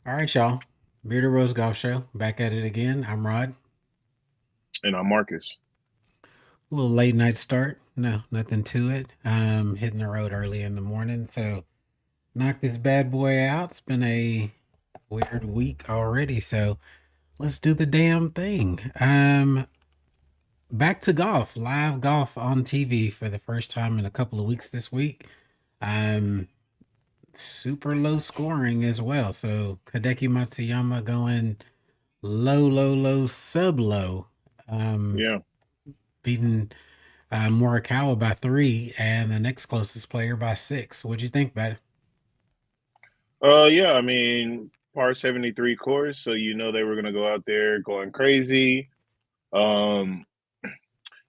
All right, y'all. Bearded Rose Golf Show. Back at it again. I'm Rod. And I'm Marcus. A little late night start. No, nothing to it. Hitting the road early in the morning. So knock this bad boy out. It's been a weird week already. So let's do the damn thing. Back to golf. Live golf on TV for the first time in a couple of weeks this week. Um, Super low scoring as well. So Hideki Matsuyama going low, low, low, sub low. Um, Yeah. Beating Morikawa by three, and the next closest player by six. What'd you think about it? Yeah, I mean, par 73 course, so you know they were gonna go out there going crazy. Um,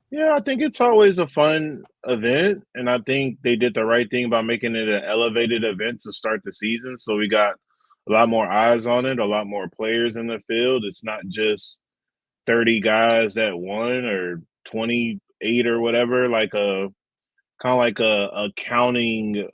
yeah, I think it's always a fun event, and I think they did the right thing by making it an elevated event to start the season. So we got a lot more eyes on it, a lot more players in the field. It's not just 30 guys that won or 28 or whatever, like a kind of like a counting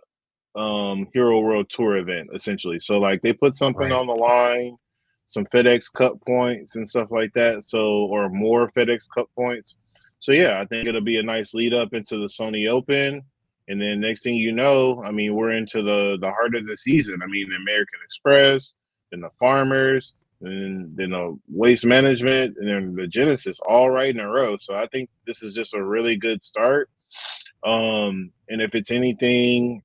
Hero World Tour event essentially. So like they put something Right. on the line, some FedEx Cup points and stuff like that. So or more FedEx Cup points. So yeah, I think it'll be a nice lead up into the Sony Open. And then next thing you know, I mean, we're into the heart of the season. I mean, the American Express, then the Farmers, and then the Waste Management, and then the Genesis, all right in a row. So I think this is just a really good start. And if it's anything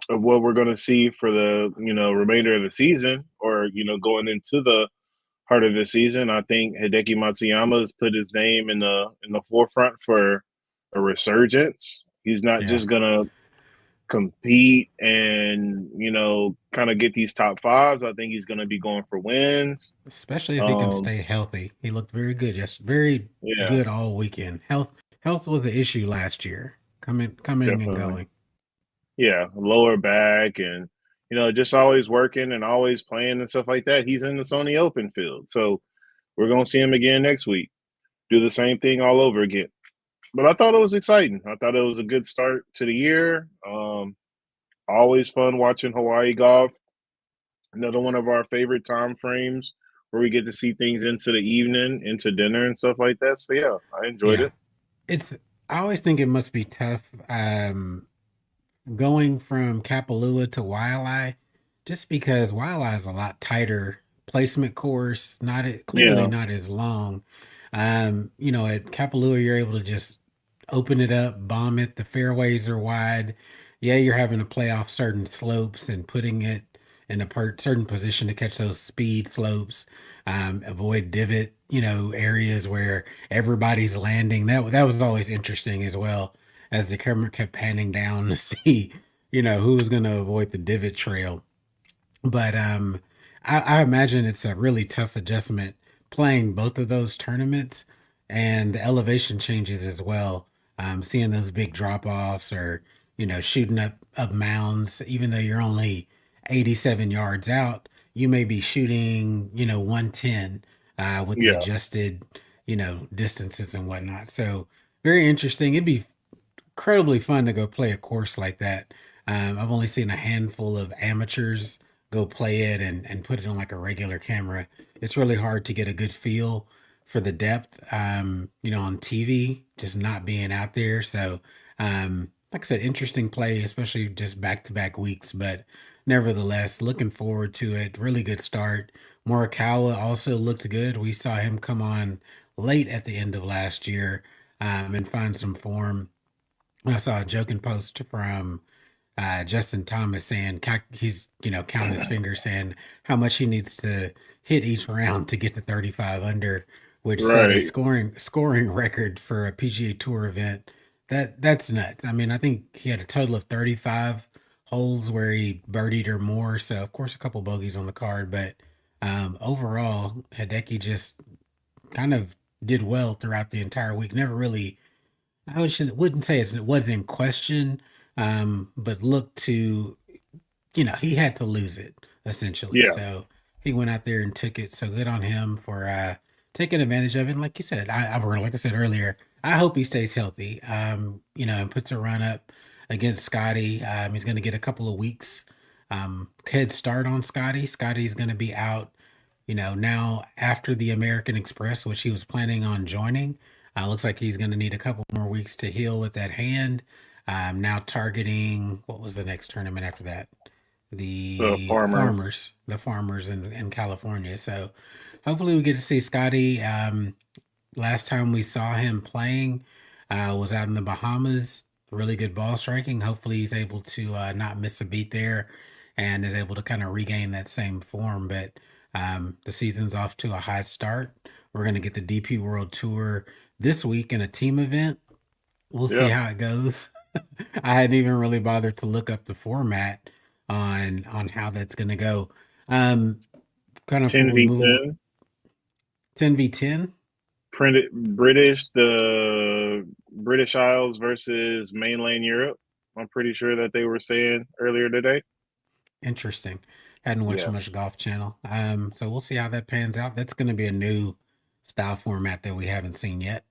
of what we're going to see for the remainder of the season, or going into the heart of the season, I think Hideki Matsuyama has put his name in the forefront for a resurgence. He's not Yeah. just gonna compete and kind of get these top fives. I think he's gonna be going for wins. Especially if he can Um, stay healthy. He looked very good. Yes, very yeah, good all weekend. Health was the issue last year. Coming and definitely. going. Yeah, lower back and just always working and always playing and stuff like that. He's in the Sony Open field, so we're gonna see him again next week. Do the same thing all over again. But I thought it was exciting. I thought it was a good start to the year. Always fun watching Hawaii golf. Another one of our favorite time frames where we get to see things into the evening, into dinner and stuff like that. So yeah, I enjoyed Yeah. it. It's I always think it must be tough going from Kapalua to Waialae, just because Waialae is a lot tighter placement course, clearly Yeah, not as long. At Kapalua you're able to just open it up, bomb it. The fairways are wide. Yeah, you're having to play off certain slopes and putting it in a certain position to catch those speed slopes. Avoid divot, areas where everybody's landing. That was always interesting as well as the camera kept panning down to see, who was going to avoid the divot trail. But I imagine it's a really tough adjustment playing both of those tournaments and the elevation changes as well. Seeing those big drop offs or shooting up mounds, even though you're only 87 yards out, you may be shooting 110 with the yeah, adjusted distances and whatnot. So very interesting. It'd be incredibly fun to go play a course like that. I've only seen a handful of amateurs go play it and put it on like a regular camera. It's really hard to get a good feel for the depth, on TV, just not being out there. So, like I said, interesting play, especially just back to back weeks, but nevertheless, looking forward to it. Really good start. Morikawa also looked good. We saw him come on late at the end of last year and find some form. I saw a joking post from Justin Thomas saying he's counting his fingers, saying how much he needs to hit each round to get to 35 under, which set a right. scoring record for a PGA Tour event. That's nuts. I mean, I think he had a total of 35 holes where he birdied or more. So of course a couple bogeys on the card, but overall Hideki just kind of did well throughout the entire week. Never really wouldn't say it was in question, but looked to, he had to lose it essentially. Yeah, So he went out there and took it. So good on him for taking advantage of it. And like you said, like I said earlier, I hope he stays healthy. And puts a run up against Scotty. He's going to get a couple of weeks head start on Scotty. Scotty's going to be out, now after the American Express, which he was planning on joining. Looks like he's going to need a couple more weeks to heal with that hand. Now targeting, what was the next tournament after that? The farmers. The farmers in California. So hopefully we get to see Scotty. Last time we saw him playing was out in the Bahamas. Really good ball striking. Hopefully he's able to not miss a beat there and is able to kind of regain that same form. But the season's off to a high start. We're going to get the DP World Tour this week in a team event. We'll see Yeah. how it goes. I hadn't even really bothered to look up the format on how that's going to go. Kind of before we move on, 10v10. 10v10. Printed the British Isles versus mainland Europe. I'm pretty sure that they were saying earlier today. Interesting. Hadn't watched Yeah. much Golf Channel. So we'll see how that pans out. That's going to be a new style format that we haven't seen yet.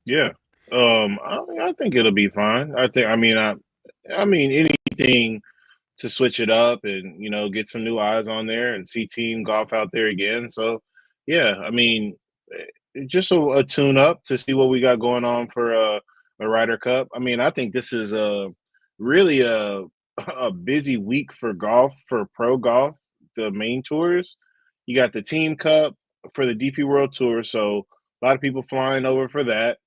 Yeah. I think it'll be fine. I mean anything to switch it up and get some new eyes on there and see team golf out there again. So yeah, I mean just a tune up to see what we got going on for a Ryder Cup. I mean, I think this is a really a busy week for golf, for pro golf, the main tours. You got the Team Cup for the DP World Tour, so a lot of people flying over for that.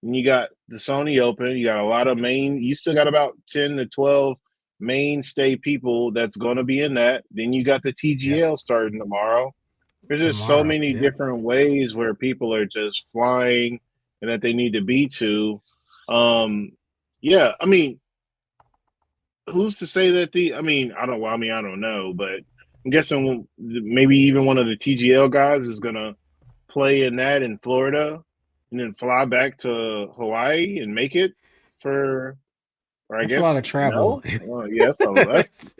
And you got the Sony Open. You got a lot of main. You still got about 10 to 12 mainstay people that's going to be in that. Then you got the Yep. TGL starting tomorrow. There's just so Tomorrow. many Yep. different ways where people are just flying and that they need to be to. Um, yeah, I mean, who's to say that I mean, I don't. Well, I mean, I don't know, but I'm guessing maybe even one of the TGL guys is gonna play in that in Florida and then fly back to Hawaii and make it for, or I That's a lot guess of travel. no. Yeah, so that's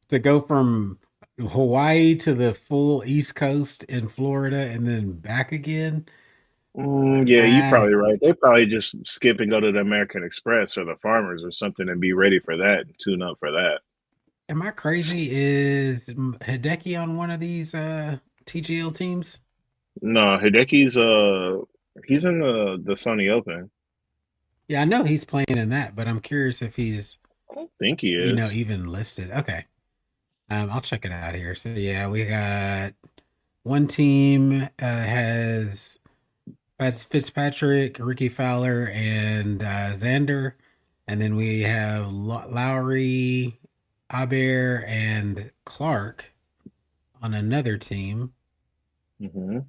To go from Hawaii to the full East Coast in Florida and then back again. yeah, you're I probably right. They probably just skip and go to the American Express or the Farmers or something and be ready for that and tune up for that. Am I crazy? Is Hideki on one of these TGL teams? No, Hideki's he's in the Sony Open. Yeah, I know he's playing in that, but I'm curious if he's, I don't think he is. even listed. Okay. I'll check it out here. So yeah, we got one team has Fitzpatrick, Ricky Fowler, and Xander, and then we have Lowry, Aber, and Clark on another team. Hmm.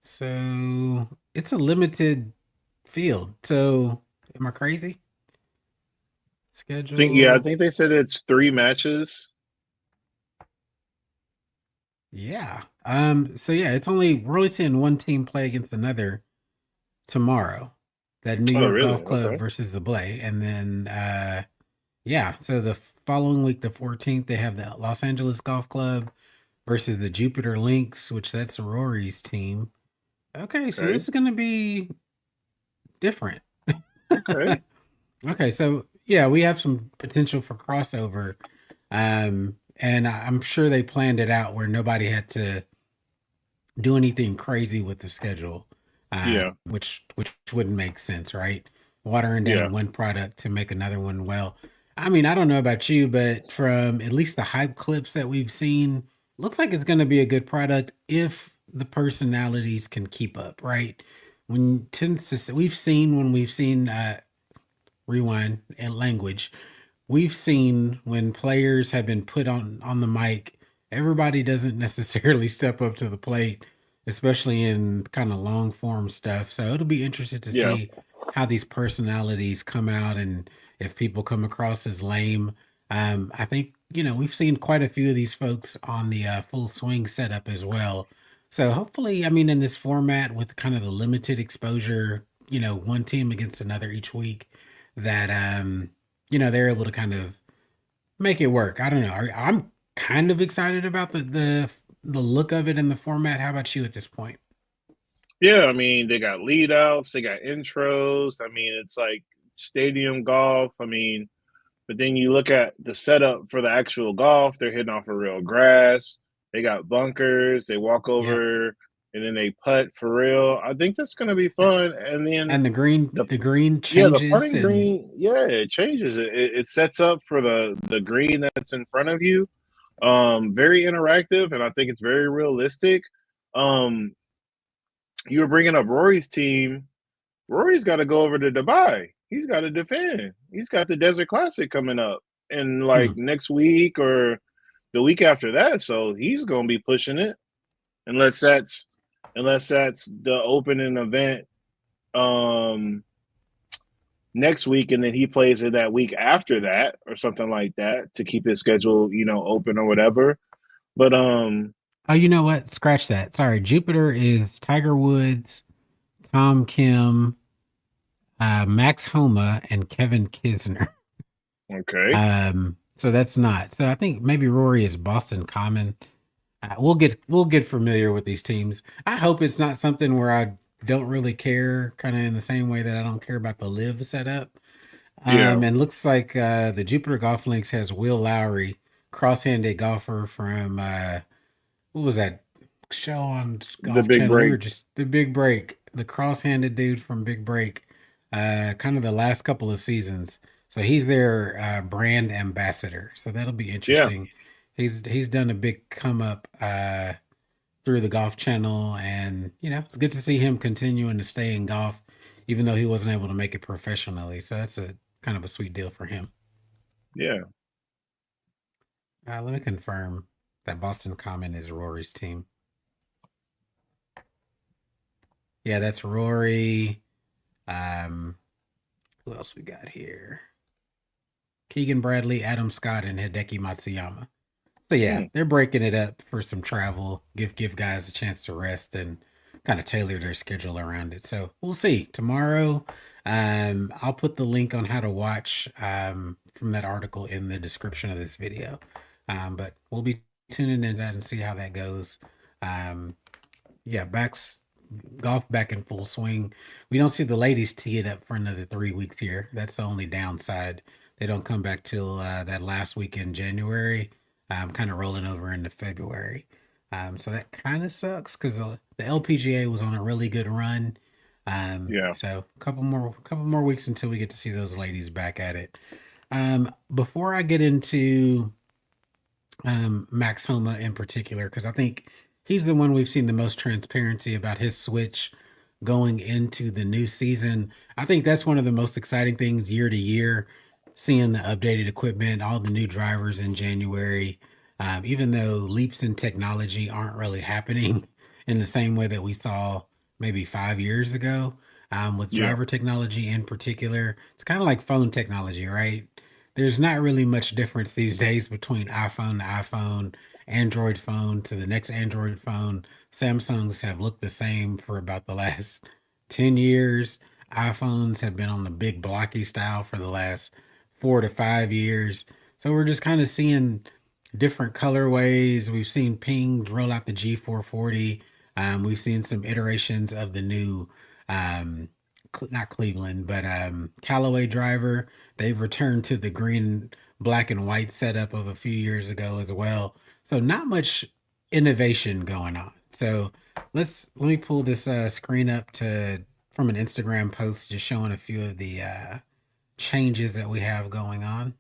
So it's a limited field. So am I crazy? I Schedule. think they said it's 3 matches. Yeah. So yeah, we're only seeing one team play against another tomorrow. That New Oh, York really? Golf Club Okay. versus the Blay. And then yeah, so the following week, the 14th, they have the Los Angeles Golf Club versus the Jupiter Lynx, which that's Rory's team. Okay, so Okay. this is gonna be different. Okay. Okay, so yeah, we have some potential for crossover. And I'm sure they planned it out where nobody had to do anything crazy with the schedule, Yeah. which wouldn't make sense, right? Watering Yeah. down one product to make another one well. I mean, I don't know about you, but from at least the hype clips that we've seen, looks like it's going to be a good product if the personalities can keep up, right? We've seen when we've seen rewind and language. We've seen when players have been put on the mic, everybody doesn't necessarily step up to the plate, especially in kind of long form stuff. So it'll be interesting to Yeah. see how these personalities come out and if people come across as lame. I think we've seen quite a few of these folks on the full swing setup as well. So hopefully, I mean, in this format with kind of the limited exposure, one team against another each week, that they're able to kind of make it work. I don't know. I'm kind of excited about the look of it and the format. How about you at this point? Yeah. I mean, they got lead outs, they got intros. I mean, it's like stadium golf. I mean, But then you look at the setup for the actual golf, they're hitting off of real grass. They got bunkers, they walk Yep. over and then they putt for real. I think that's gonna be Yep. fun. And then And the the green yeah, the changes putting and green, yeah, it changes. It sets up for the green that's in front of you. Very interactive, and I think it's very realistic. Um, you were bringing up Rory's team. Rory's got to go over to Dubai. He's got to defend. He's got the Desert Classic coming up in like hmm. next week or the week after that. So he's going to be pushing it unless that's the opening event um next week, and then he plays it that week after that or something like that to keep his schedule, open or whatever. But Oh, you know what? Scratch that. Sorry. Jupiter is Tiger Woods, Tom Kim, Max Homa, and Kevin Kisner. okay. So that's not. So I think maybe Rory is Boston Common. We'll get familiar with these teams. I hope it's not something where I don't really care, kind of in the same way that I don't care about the live setup. Yeah. And looks like the Jupiter Golf Links has Will Lowry, cross-handed golfer from what was that show on The Golf big Channel? We break. were just the Big Break, the cross-handed dude from Big Break, kind of the last couple of seasons. So he's their brand ambassador. So that'll be Yeah. interesting. He's done a big come up through the Golf Channel, and it's good to see him continuing to stay in golf, even though he wasn't able to make it professionally. So that's a kind of a sweet deal for him. Yeah. Let me confirm that Boston Common is Rory's team. Yeah, that's Rory. Um, who else we got here? Keegan Bradley, Adam Scott, and Hideki Matsuyama. So yeah, Hmm. they're breaking it up for some travel, give guys a chance to rest and kind of tailor their schedule around it. So we'll see tomorrow. I'll put the link on how to watch from that article in the description of this video. But we'll be tuning in that and see how that goes. Um, yeah, golf back in full swing. We don't see the ladies tee it up for another 3 weeks here. That's the only downside. They don't come back till that last week in January. Kind of rolling over into February. So that kind of sucks because the LPGA was on a really good run. Yeah. So couple more weeks until we get to see those ladies back at it. Before I get into Max Homa in particular, because I think he's the one we've seen the most transparency about his switch going into the new season. I think that's one of the most exciting things year to year, seeing the updated equipment, all the new drivers in January. Even though leaps in technology aren't really happening in the same way that we saw maybe 5 years ago, with Yeah. driver technology in particular, it's kind of like phone technology, right? There's not really much difference these days between iPhone to iPhone, Android phone to the next Android phone. Samsungs have looked the same for about the last 10 years. iPhones have been on the big blocky style for the last 4 to 5 years. So we're just kind of seeing different colorways. We've seen Ping roll out the G440. We've seen some iterations of the new um, not Cleveland, but Callaway driver. They've returned to the green, black, and white setup of a few years ago as well. So not much innovation going on. So let me pull this screen up to from an Instagram post just showing a few of the changes that we have going on.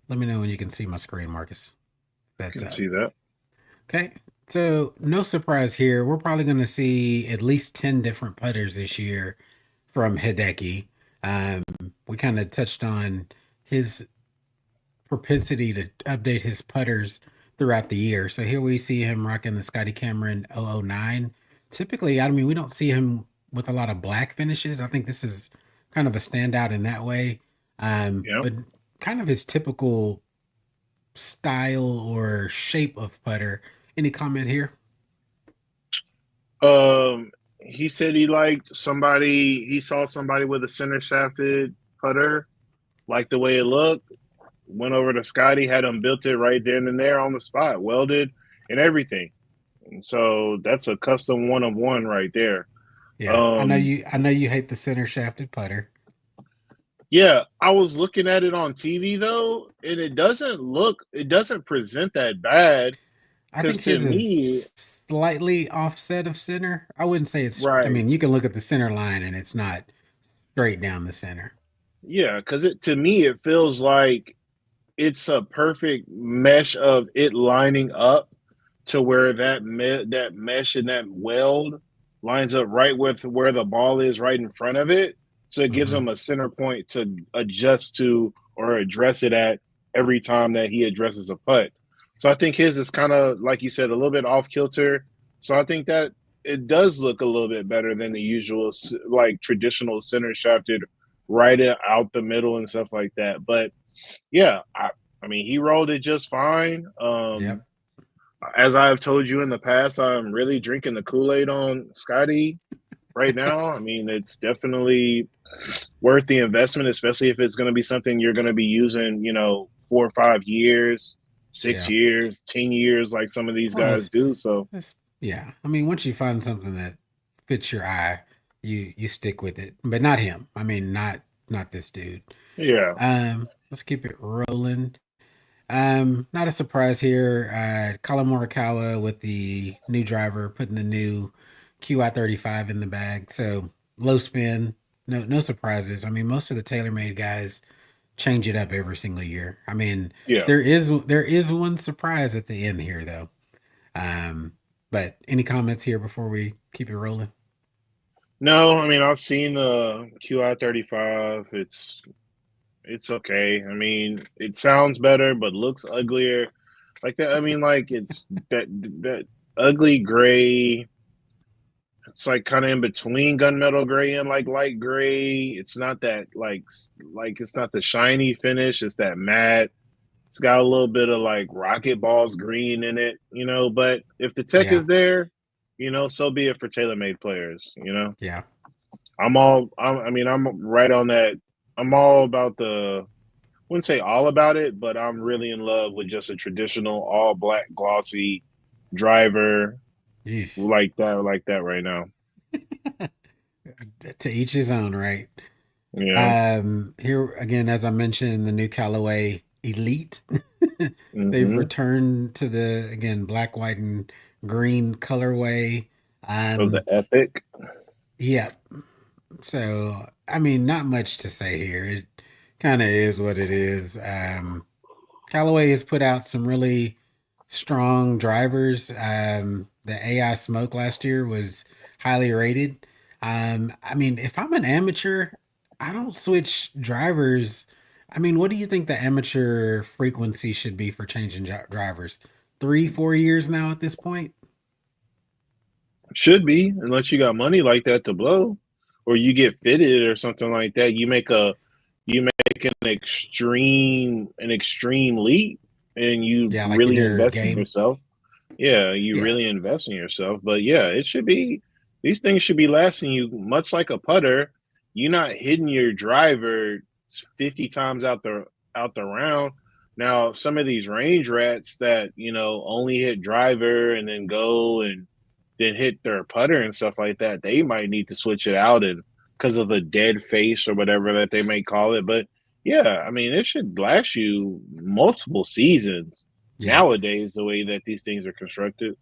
Let me know when you can see my screen, Marcus. I That's can up. see that. Okay. So, no surprise here. We're probably going to see at least 10 different putters this year from Hideki. Um, we kind of touched on his propensity to update his putters throughout the year. So, here we see him rocking the Scotty Cameron 009. Typically, I mean, we don't see him with a lot of black finishes. I think this is kind of a standout in that way. Yeah. But kind of his typical style or shape of putter. Any comment here? He said he saw somebody with a center shafted putter, liked the way it looked, went over to Scotty, had him built it right then and there on the spot, welded and everything. And so that's a custom one of one right there. Yeah, I know Um, you. I know you hate the center shafted putter. yeah, I was looking at it on TV though, and it doesn't present that bad. I Because think to his is me, slightly offset of center. I wouldn't say it's. I right, mean, you can look at the center line and it's not straight down the center. yeah, because it to me it feels like it's a perfect mesh of it lining up to where that mesh and that weld lines up right with where the ball is right in front of it. So it gives Hmm. him a center point to adjust to or address it at every time that he addresses a putt. So I think his is kind of like you said, a little bit off kilter. So I think that it does look a little bit better than the usual like traditional center shafted right out the middle and stuff like that. But yeah, I mean, he rolled it just fine. Yep. As I've told you in the past, I'm really drinking the Kool-Aid on Scotty right now. I mean, it's definitely worth the investment, especially if it's going to be something you're going to be using, 4 or 5 years, six Yeah. years, 10 years, like some of these Well, guys do. So, yeah. I mean, once you find something that fits your eye, you stick with it. But not him. I mean, not this dude. yeah, Let's keep it rolling. Not a surprise here. Colin Morikawa with the new driver, putting the new QI 35 in the bag. So low spin, no surprises. I mean, most of the TaylorMade guys change it up every single year. I mean, yeah. there is one surprise at the end here though. Um, but any comments here before we keep it rolling? No, I mean, I've seen the QI 35. It's okay. I mean, it sounds better, but looks uglier. Like that. I mean, like it's that ugly gray. It's like kind of in between gunmetal gray and like light gray. It's not that like it's not the shiny finish. It's that matte. It's got a little bit of like rocket balls green in it, But if the tech Yeah, is there, so be it for TaylorMade players. yeah. I mean, I'm right on that. I'm all about the wouldn't say all about it, but I'm really in love with just a traditional all black glossy driver Yeesh. like that right now. To each his own, right? Yeah. Here again, as I mentioned, the new Callaway Elite. They've Mm-hmm. returned to the again black, white, and green colorway. Of the Um, Epic. yeah. So I mean, not much to say here. It kind of is what it is. Callaway has put out some really strong drivers. The AI Smoke last year was highly rated. I mean, if I'm an amateur, I don't switch drivers. I mean, what do you think the amateur frequency should be for changing drivers? 3, 4 years now at this point? Should be, unless you got money like that to blow. Or you get fitted or something like that. You make an extreme leap and you Yeah, like in really your invest in game. yourself. Yeah, you Yeah, really invest in yourself. But yeah, it should be these things should be lasting you much like a putter. You're not hitting your driver 50 times out the round. Now, some of these range rats that, only hit driver and then go and then hit their putter and stuff like that, they might need to switch it out and because of the dead face or whatever that they may call it. But yeah, I mean, it should last you multiple seasons yeah. nowadays, the way that these things are constructed.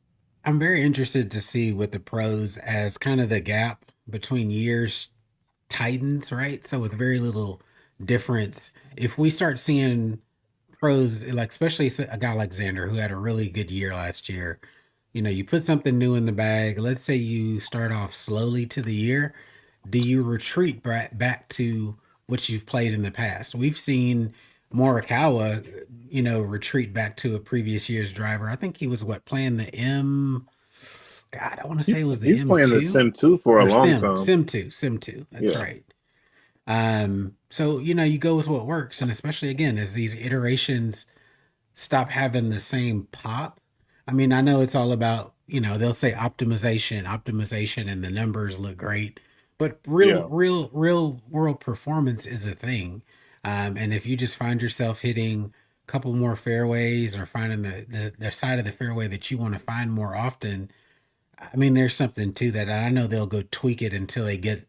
I'm very interested to see with the pros as kind of the gap between years tightens, right? So with very little difference, if we start seeing pros like especially a guy like Xander who had a really good year last year, you put something new in the bag. Let's say you start off slowly to the year. Do you retreat back to what you've played in the past? We've seen Morikawa, retreat back to a previous year's driver. I think he was what playing the M. God, I want to He, say it was the he's playing the M2 Sim 2 for a or long Sim time. Sim 2 Sim 2. That's Yeah. right. So you go with what works, and especially again as these iterations stop having the same pop. I mean, I know it's all about, they'll say optimization, and the numbers look great, but real, Yeah. real, real world performance is a thing. And if you just find yourself hitting a couple more fairways or finding the side of the fairway that you want to find more often, I mean, there's something to that. I know they'll go tweak it until they get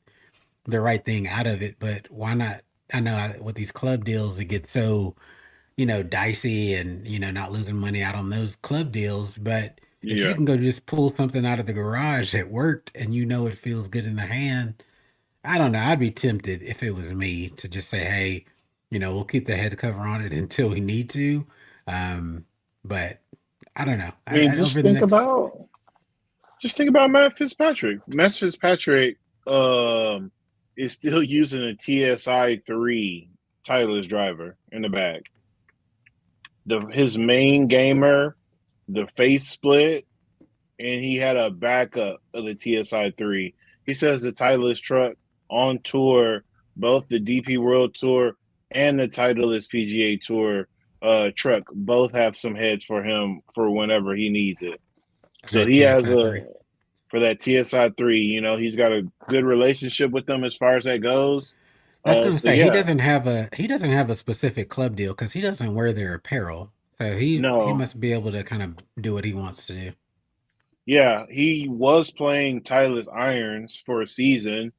the right thing out of it, but why not? I know with these club deals, it gets so, dicey and, not losing money out on those club deals. But if you Yeah. can go just pull something out of the garage that worked and it feels good in the hand, I don't know. I'd be tempted if it was me to just say, hey, we'll keep the head cover on it until we need to. But I don't know. I mean, Over the next, just think about Matt Fitzpatrick. Matt Fitzpatrick um, is still using a TSI 3 Titleist driver in the back. His main gamer, the face split, and he had a backup of the TSI 3. He says the Titleist truck on tour, both the DP World Tour and the Titleist PGA Tour truck, both have some heads for him for whenever he needs it. So that he has TSI a 3. for that TSI 3. He's got a good relationship with them as far as that goes. I was going to So say yeah, he doesn't have a specific club deal because he doesn't wear their apparel. So he no, must be able to kind of do what he wants to do. yeah, he was playing Titleist irons for a season,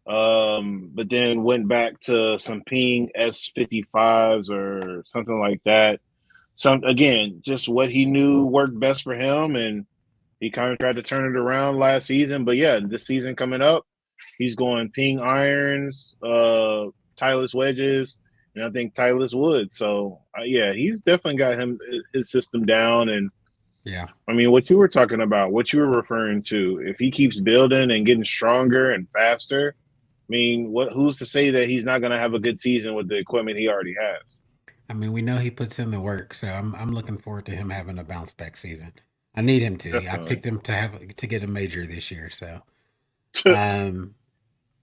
but then went back to some Ping S55s or something like that. Some again, just what he knew worked best for him, and he kind of tried to turn it around last season. But yeah, this season coming up, he's going Ping irons, Titleist wedges, and I think Titleist wood. So yeah, he's definitely got his system down. And Yeah. I mean, what you were talking about, what you were referring to, if he keeps building and getting stronger and faster, I mean, who's to say that he's not going to have a good season with the equipment he already has? I mean, we know he puts in the work, so I'm looking forward to him having a bounce back season. I need him to. I Definitely. picked him to get a major this year, so um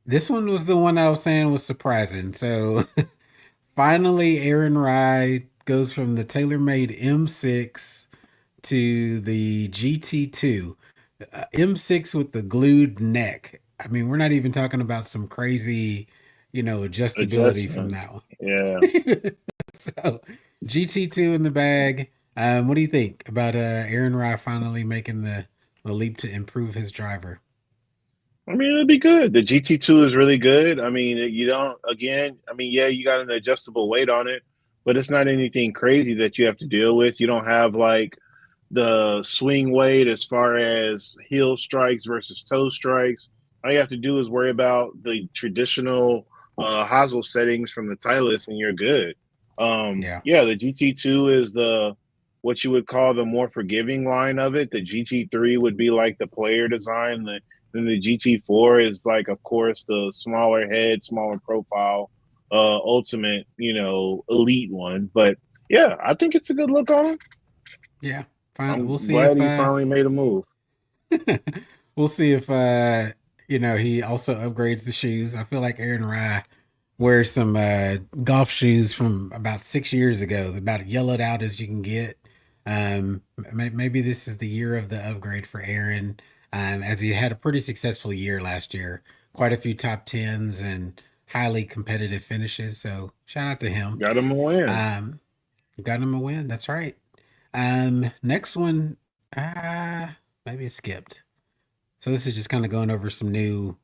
this one was the one I was saying was surprising. So finally Aaron Rye goes from the TaylorMade M6 to the GT2. M6 with the glued neck. I mean, we're not even talking about some crazy, adjustability from Adjustments. that one. Yeah. So GT2 in the bag. What do you think about Aaron Rye finally making the leap to improve his driver? I mean, it'd be good. The GT2 is really good. I mean, you don't, again, I mean, yeah, you got an adjustable weight on it, but it's not anything crazy that you have to deal with. You don't have like the swing weight as far as heel strikes versus toe strikes. All you have to do is worry about the traditional hosel settings from the Titleist, and you're good. Yeah, Yeah, the GT2 is the what you would call the more forgiving line of it. The GT3 would be like the player design. Then the GT4 is like, of course, the smaller head, smaller profile, ultimate, elite one. But yeah, I think it's a good look on him. yeah. Fine. We'll I'm see glad if he finally made a move. we'll see if he also upgrades the shoes. I feel like Aaron Rye wears some golf shoes from about 6 years ago, about yellowed out as you can get. Maybe this is the year of the upgrade for Aaron, as he had a pretty successful year last year, quite a few top tens and highly competitive finishes. So shout out to him. Got him a win. Um, got him a win. That's right. Next one, maybe it skipped. So this is just kind of going over some new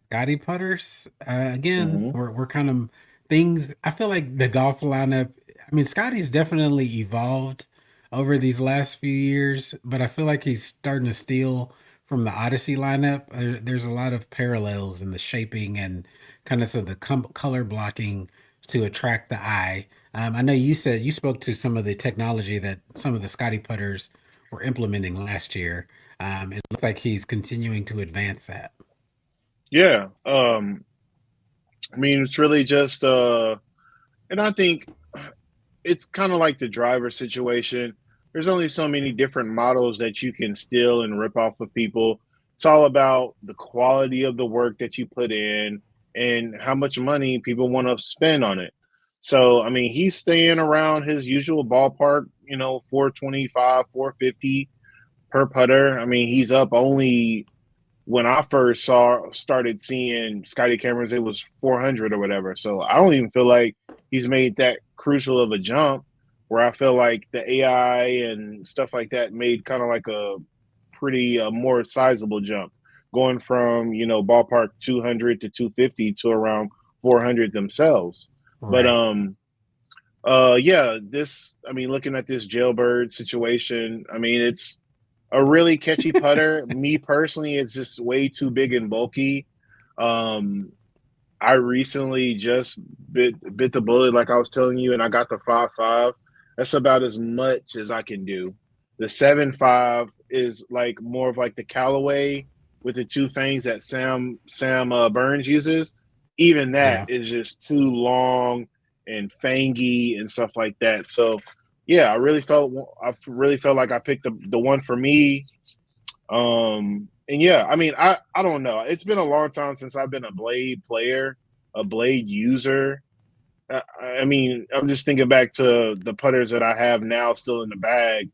Scotty putters. Again, Hmm. we're kind of things. I feel like the golf lineup. I mean, Scotty's definitely evolved over these last few years, but I feel like he's starting to steal from the Odyssey lineup. There's a lot of parallels in the shaping and kind of the color blocking to attract the eye. I know you said you spoke to some of the technology that some of the Scotty putters were implementing last year. It looks like he's continuing to advance that. Yeah. I mean, it's really just, and I think it's kind of like the driver situation. There's only so many different models that you can steal and rip off of people. It's all about the quality of the work that you put in and how much money people want to spend on it. So, I mean, he's staying around his usual ballpark, 425, 450 per putter. I mean, he's up only when I first started seeing Scotty cameras, it was 400 or whatever. So I don't even feel like he's made that crucial of a jump where I feel like the AI and stuff like that made kind of like a pretty more sizable jump, going from ballpark 200 to 250 to around 400 themselves. But Right. yeah, looking at this jailbird situation, I mean, it's a really catchy putter. Me personally, it's just way too big and bulky. Um, I recently just bit the bullet, like I was telling you, and I got the 5.5. That's about as much as I can do. The 7.5 is like more of like the Callaway with the two fangs that Sam Burns uses. Even that Yeah. is just too long and fangy and stuff like that. So yeah, I really felt like I picked the one for me. And yeah, I mean, I don't know. It's been a long time since I've been a blade player, a blade user. I mean, I'm just thinking back to the putters that I have now still in the bag.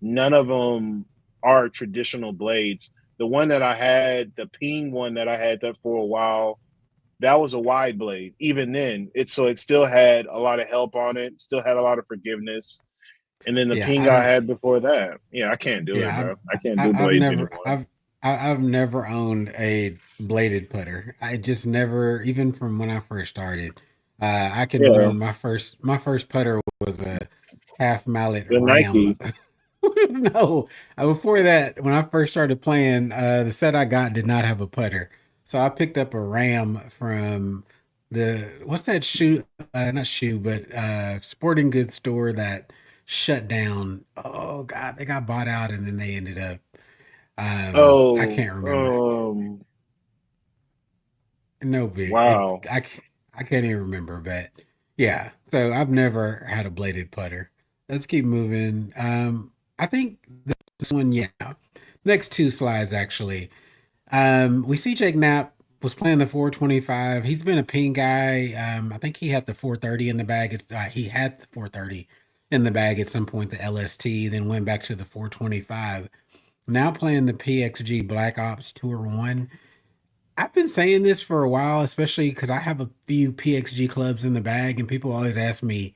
None of them are traditional blades. The one that I had, the ping one that I had that for a while, that was a wide blade. Even then, it still had a lot of help on it, still had a lot of forgiveness. And then the Yeah. ping I I don't. had before that, yeah, I can't do it, Yeah. bro. I can't do I've blades never. anymore. I've never owned a bladed putter. I just never, even from when I first started. I can Yeah, remember my first putter was a half mallet the ram. Nike. No, before that, when I first started playing, the set I got did not have a putter, so I picked up a ram from the what's that shoe? Not shoe, but sporting goods store that shut down. Oh God, they got bought out, and then they ended up. I Oh, can't remember. No big. wow. I can't even remember, but yeah. So I've never had a bladed putter. Let's keep moving. I think this one, yeah. Next two slides actually. We see Jake Knapp was playing the 425. He's been a ping guy. I think he had the 430 in the bag. He had the 430 in the bag at some point, the LST, then went back to the 425. Now playing the PXG Black Ops Tour 1. I've been saying this for a while, especially because I have a few PXG clubs in the bag, and people always ask me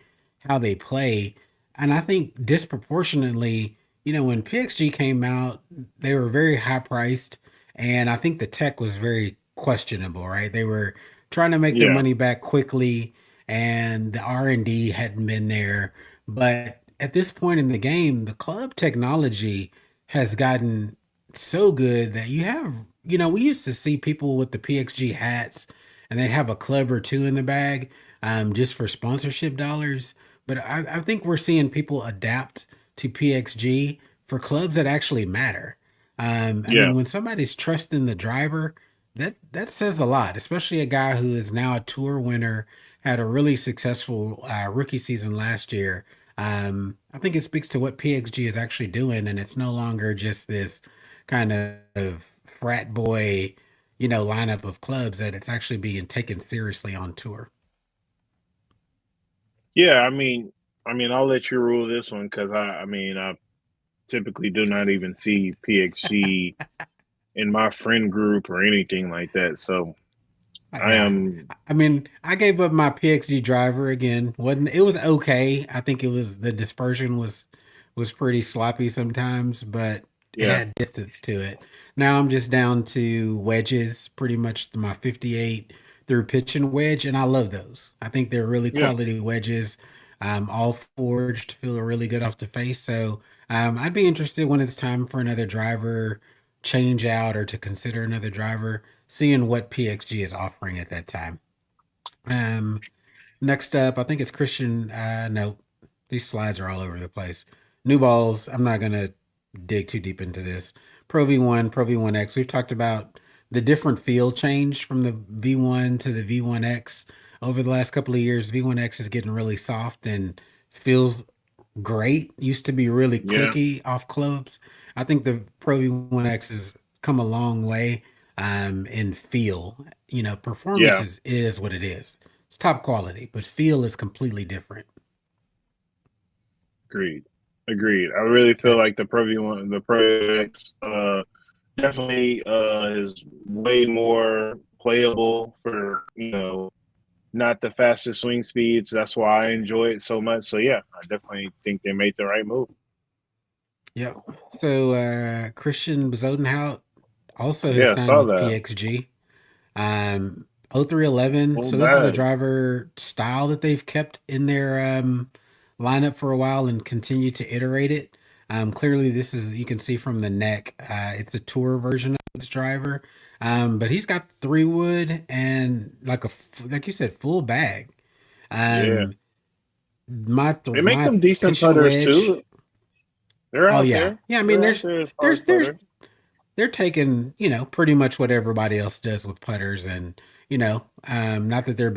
how they play. And I think disproportionately, when PXG came out, they were very high priced, and I think the tech was very questionable, right? They were trying to make their Yeah, money back quickly, and the R&D hadn't been there. But at this point in the game, the club technology has gotten so good that we used to see people with the PXG hats and they have a club or two in the bag just for sponsorship dollars. But I think we're seeing people adapt to PXG for clubs that actually matter. I yeah, mean, when somebody's trusting the driver, that says a lot, especially a guy who is now a tour winner, had a really successful rookie season last year. I think it speaks to what PXG is actually doing, and it's no longer just this kind of frat boy, lineup of clubs that it's actually being taken seriously on tour. yeah. I'll let you rule this one because I typically do not even see PXG in my friend group or anything like that. So I Yeah. am, I mean, I gave up my PXG driver again. Wasn't it was okay. I think it was the dispersion was pretty sloppy sometimes, but it yeah, had distance to it. Now I'm just down to wedges, pretty much to my 58 through pitch and wedge, and I love those. I think they're really yeah, quality wedges. All forged, feel really good off the face. So I'd be interested when it's time for another driver change out or to consider another driver, seeing what PXG is offering at that time. Um, Next up, I think it's Christian. No, these slides are all over the place. New balls. I'm not gonna dig too deep into this. Pro V1, Pro V1X. We've talked about the different feel change from the V1 to the V1X over the last couple of years. V1X is getting really soft and feels great. Used to be really yeah, clicky off clubs. I think the Pro V1X has come a long way in feel. Performance yeah. is what it is. It's top quality, but feel is completely different. Agreed, agreed. I really feel Okay. like the Pro X, definitely is way more playable for not the fastest swing speeds. That's why I enjoy it so much. So yeah, I definitely think they made the right move. Yep. So Christian Bezuidenhout also has Yeah, signed saw with that. PXG. 0311. Full So this is a bag. driver style that they've kept in their lineup for a while and continue to iterate it. Clearly, this is you can see from the neck. It's a tour version of this driver, but he's got 3 wood and like you said, full bag. Yeah. Um, They make my some decent pitching putters wedge. too. They're Oh out yeah, there. yeah. I mean, They're out there as far as there's putter. they're taking pretty much what everybody else does with putters, and not that they're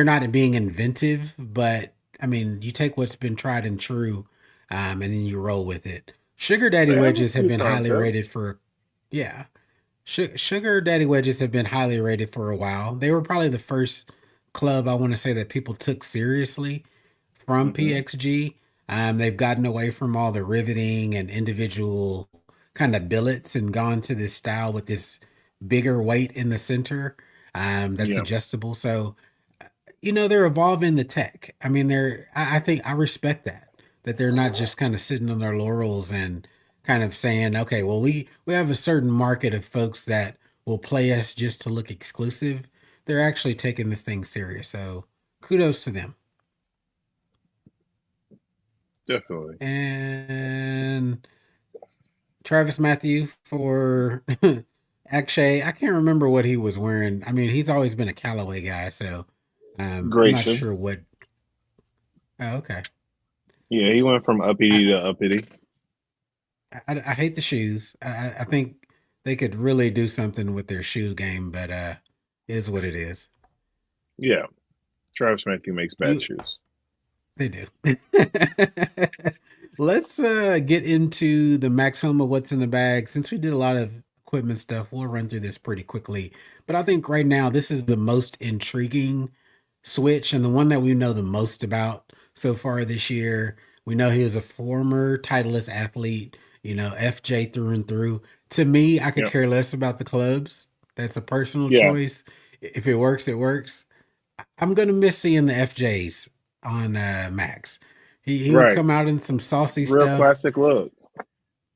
not being inventive, but I mean, you take what's been tried and true, and then you roll with it. Sugar Daddy They have a wedges have few been highly concepts. rated for, yeah. Sugar Daddy wedges have been highly rated for a while. They were probably the first club I want to say that people took seriously from Hmm. PXG. They've gotten away from all the riveting and individual kind of billets and gone to this style with this bigger weight in the center that's Yeah. adjustable. So they're evolving the tech. I mean, I think I respect that they're not just kind of sitting on their laurels and kind of saying, okay, well, we have a certain market of folks that will play us just to look exclusive. They're actually taking this thing serious. So kudos to them. Definitely. And Travis Matthew for Akshay. I can't remember what he was wearing. I mean, he's always been a Callaway guy, so I'm not Grayson. sure what. Oh, okay. Yeah, he went from uppity I, to uppity. I hate the shoes. I think they could really do something with their shoe game, but it is what it is. Yeah. Travis Matthew makes bad You shoes. They do. Let's get into the Max Homa what's in the bag. Since we did a lot of equipment stuff, we'll run through this pretty quickly. But I think right now this is the most intriguing switch and the one that we know the most about so far this year. We know he was a former Titleist athlete, FJ through and through. To me, I could Yep. care less about the clubs. That's a personal Yeah. choice. If it works, it works. I'm gonna miss seeing the FJs on Max. He would Right. come out in some saucy Real stuff. classic look.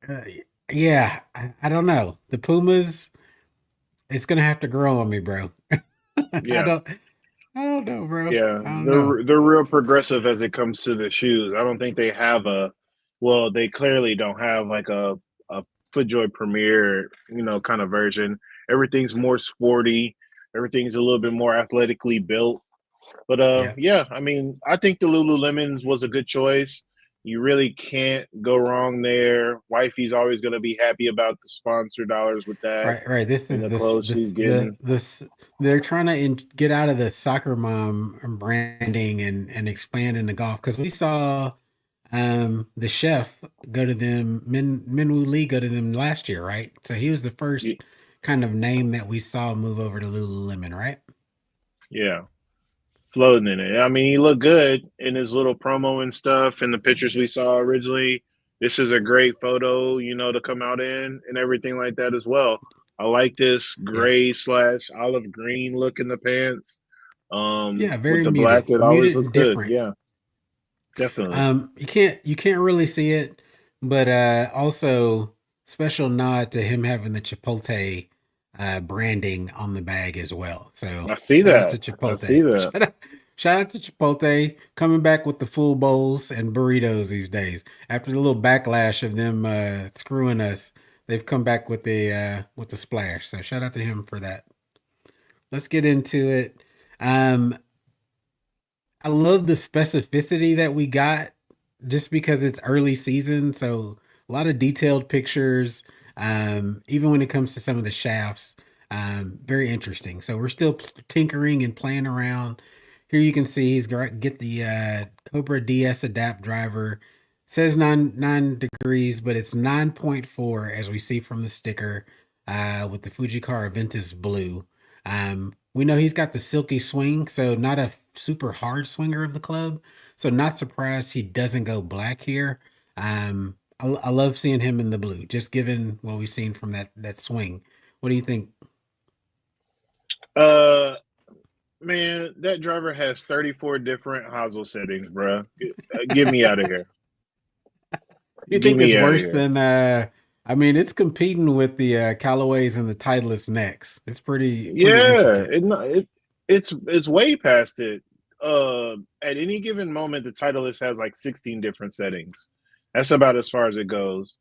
Uh, yeah, I don't know. The Pumas, it's gonna have to grow on me, bro. I Yeah. don't I don't know, bro. Yeah. I don't know. They're real progressive as it comes to the shoes. I don't think they have they clearly don't have like a FootJoy Premier, kind of version. Everything's more sporty. Everything's a little bit more athletically built. But Yeah. yeah, I mean, I think the Lululemons was a good choice. You really can't go wrong there. Wifey's always going to be happy about the sponsor dollars with that Right, right. This and is the this clothes this she's the getting. this they're trying to get out of the soccer mom branding and expand into golf because we saw the chef go to them Minwoo Lee go to them last year, right? So he was the Y- first kind of name that we saw move over to Lululemon, right? Yeah, floating in it. I mean, he looked good in his little promo and stuff and the pictures we saw originally. This is a great photo, to come out in and everything like that as well. I like this Yeah. gray slash olive green look in the pants. Yeah, With very the black, it always muted looks and good. different. Yeah, definitely. You can't really see it, but also special nod to him having the Chipotle branding on the bag as well. So I see shout out to that. I see Chipotle. that. Shout out to Chipotle coming back with the full bowls and burritos these days. After the little backlash of them screwing us, they've come back with the splash. So shout out to him for that. Let's get into it. Um, I love the specificity that we got just because it's early season. So a lot of detailed pictures, even when it comes to some of the shafts, very interesting. So we're still tinkering and playing around. Here you can see he's get the Cobra DS Adapt driver. Says 9 degrees, but it's 9.4 as we see from the sticker with the Fujikara Ventus Blue. We know he's got the silky swing, so not a super hard swinger of the club. So not surprised he doesn't go black here. I love seeing him in the blue, just given what we've seen from that swing. What do you think? Uh, Man, that driver has 34 different hosel settings, bruh. Get me out of here. You Get think it's me out of worse here. than I mean, it's competing with the Callaways and the Titleist necks. It's pretty Yeah, intricate. it's way past it. At any given moment, the Titleist has like 16 different settings. That's about as far as it goes.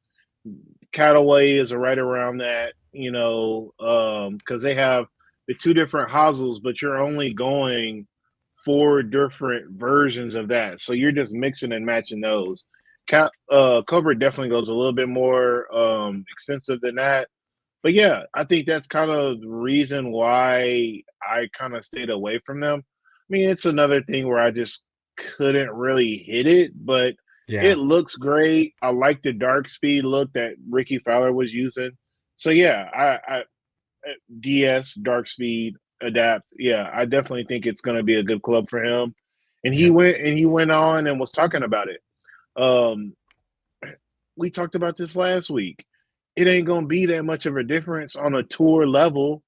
Cataway is right around that, because they have the two different hosels, but you're only going four different versions of that. So you're just mixing and matching those. Cobra definitely goes a little bit more extensive than that. But yeah, I think that's kind of the reason why I kind of stayed away from them. I mean, it's another thing where I just couldn't really hit it, but Yeah. it looks great. I like the dark speed look that Ricky Fowler was using. So yeah, I DS dark speed adapt. Yeah, I definitely think it's going to be a good club for him. And Yep. he went on and was talking about it. Um, we talked about this last week. It ain't gonna be that much of a difference on a tour level.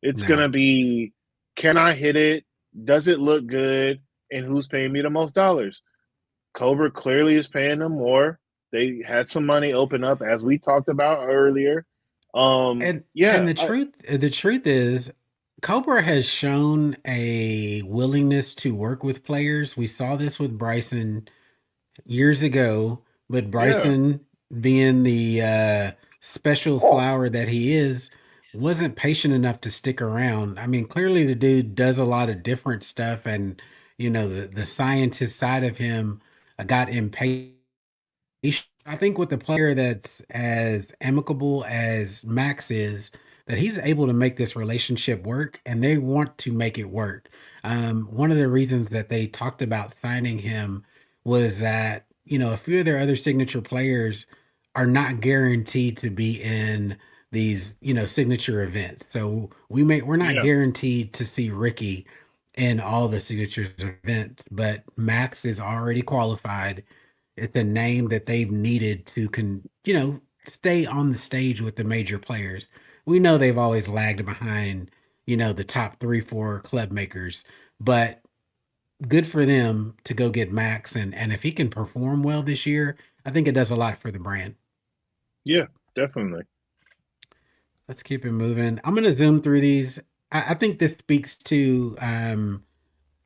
It's No. gonna be, can I hit it? Does it look good? And who's paying me the most dollars? Cobra clearly is paying them more. They had some money open up as we talked about earlier. And Yeah, the truth is Cobra has shown a willingness to work with players. We saw this with Bryson years ago, but yeah, Bryson, being the special flower that he is, wasn't patient enough to stick around. I mean, clearly the dude does a lot of different stuff, and the scientist side of him got impatient. I think with a player that's as amicable as Max is, that he's able to make this relationship work, and they want to make it work. One of the reasons that they talked about signing him was that a few of their other signature players are not guaranteed to be in these signature events. So we're not yeah, guaranteed to see Ricky in all the signature events, but Max is already qualified. It's a name that they've needed to stay on the stage with the major players. We know they've always lagged behind, the top 3, 4 club makers, but good for them to go get Max, and if he can perform well this year, I think it does a lot for the brand. yeah, definitely. Let's keep it moving. I'm gonna zoom through these. I think this speaks to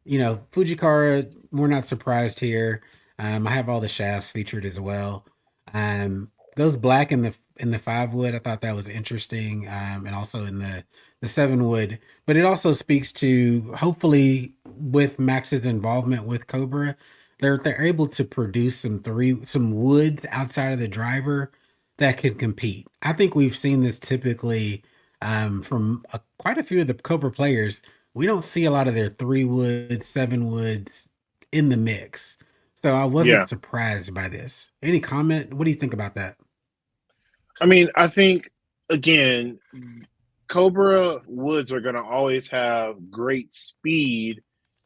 Fujikara, we're not surprised here. I have all the shafts featured as well. Goes black in the 5 wood. I thought that was interesting. And also in the 7 wood. But it also speaks to, hopefully, with Max's involvement with Cobra, they're able to produce some woods outside of the driver that can compete. I think we've seen this typically from quite a few of the Cobra players. We don't see a lot of their 3 woods, 7 woods in the mix. So I wasn't Yeah. surprised by this. Any comment? What do you think about that? I mean, I think again, Cobra Woods are going to always have great speed.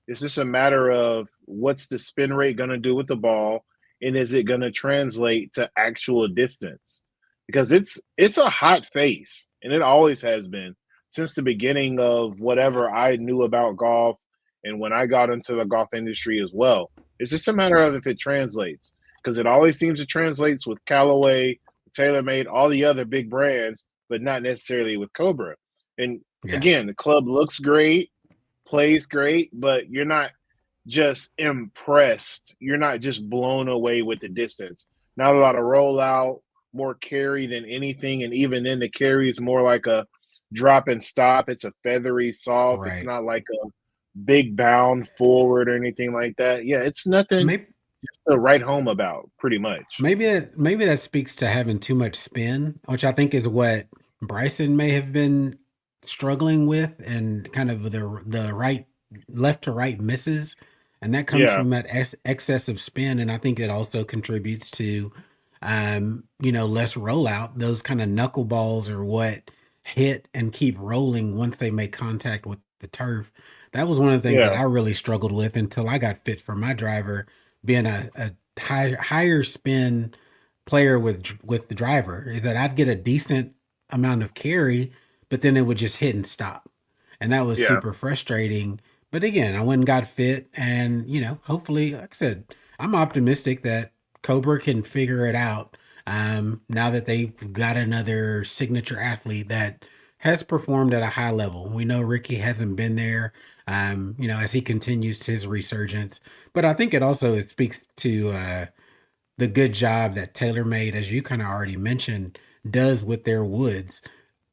It's just a matter of what's the spin rate going to do with the ball, and is it going to translate to actual distance? Because it's a hot face, and it always has been since the beginning of whatever I knew about golf, and when I got into the golf industry as well. It's just a matter of if it translates, because it always seems to translates with Callaway, TaylorMade, all the other big brands, but not necessarily with Cobra. And Yeah, again, the club looks great, plays great, but you're not just impressed. You're not just blown away with the distance. Not a lot of rollout, more carry than anything. And even then, the carry is more like a drop and stop. It's a feathery soft. It's right. not like a big bound forward or anything like that. Yeah, it's nothing Maybe to write home about, pretty much. maybe that speaks to having too much spin, which I think is what Bryson may have been struggling with, and kind of the right left to right misses, and that comes Yeah, from that excessive spin, and I think it also contributes to less rollout. Those kind of knuckleballs are what hit and keep rolling once they make contact with the turf. That was one of the things that yeah, I really struggled with until I got fit for my driver, being a higher spin player with the driver, is that I'd get a decent amount of carry, but then it would just hit and stop. And that was yeah, super frustrating. But again, I went and got fit, and hopefully, like I said, I'm optimistic that Cobra can figure it out. Now that they've got another signature athlete that has performed at a high level. We know Ricky hasn't been there, as he continues his resurgence. But I think it also speaks to the good job that TaylorMade, as you kind of already mentioned, does with their woods.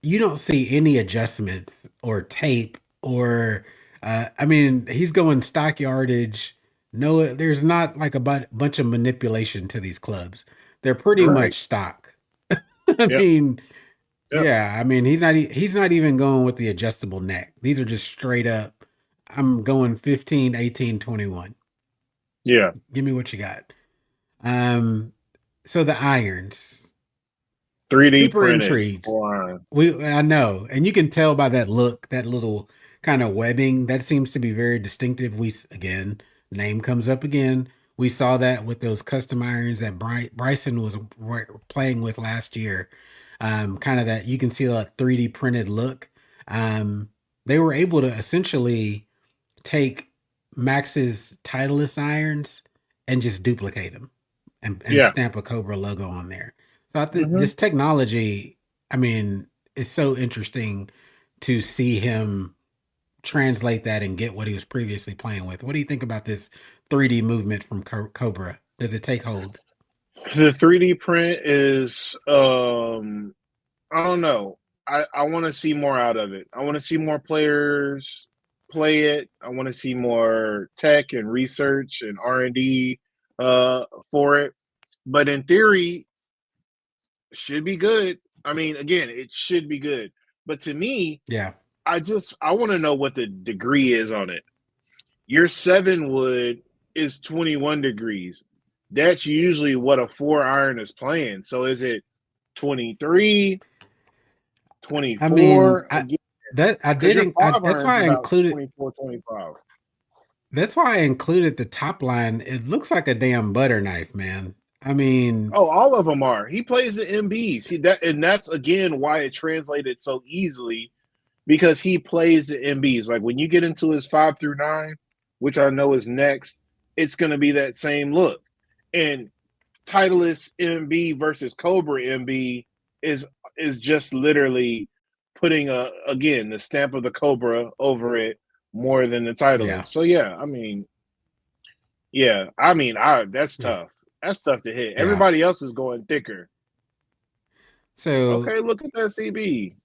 You don't see any adjustments or tape or, he's going stock yardage. No, there's not like a bunch of manipulation to these clubs. They're pretty Right. much stock. I Yep. mean, Yep. yeah, he's not even going with the adjustable neck. These are just straight up. I'm going 15, 18, 21. Yeah. Give me what you got. Um, so the irons, 3D super printed. intrigued. Wow. I know, and you can tell by that look, that little kind of webbing that seems to be very distinctive. Again, name comes up again. We saw that with those custom irons that Bryson was playing with last year. Kind of that you can see a 3D printed look. They were able to essentially take Max's Titleist irons and just duplicate them and Yeah. stamp a Cobra logo on there. So I think Hmm. this technology, it's so interesting to see him translate that and get what he was previously playing with. What do you think about this 3D movement from Cobra? Does it take hold? The 3D print is I don't know. I want to see more out of it. I want to see more players play it. I want to see more tech and research and R&D uh for it. But in theory, should be good. I mean, again, it should be good. But to me, Yeah. I want to know what the degree is on it. Your 7 wood is 21 degrees. That's usually what a 4 iron is playing. So is it 23, I mean, 24? I Again, that I because your didn't. 5 That's iron's why I about included. 24, 25. That's why I included the top line. It looks like a damn butter knife, man. I mean, Oh, all of them are. He plays the MBs. And that's again why it translated so easily because he plays the MBs. Like when you get into his 5 through 9, which I know is next, it's going to be that same look. And Titleist MB versus Cobra MB is is just literally putting again the stamp of the Cobra over it more than the yeah, Titleist. So I that's yeah, tough. That's tough to hit. yeah. Everybody else is going thicker. So, Okay, look at that CB.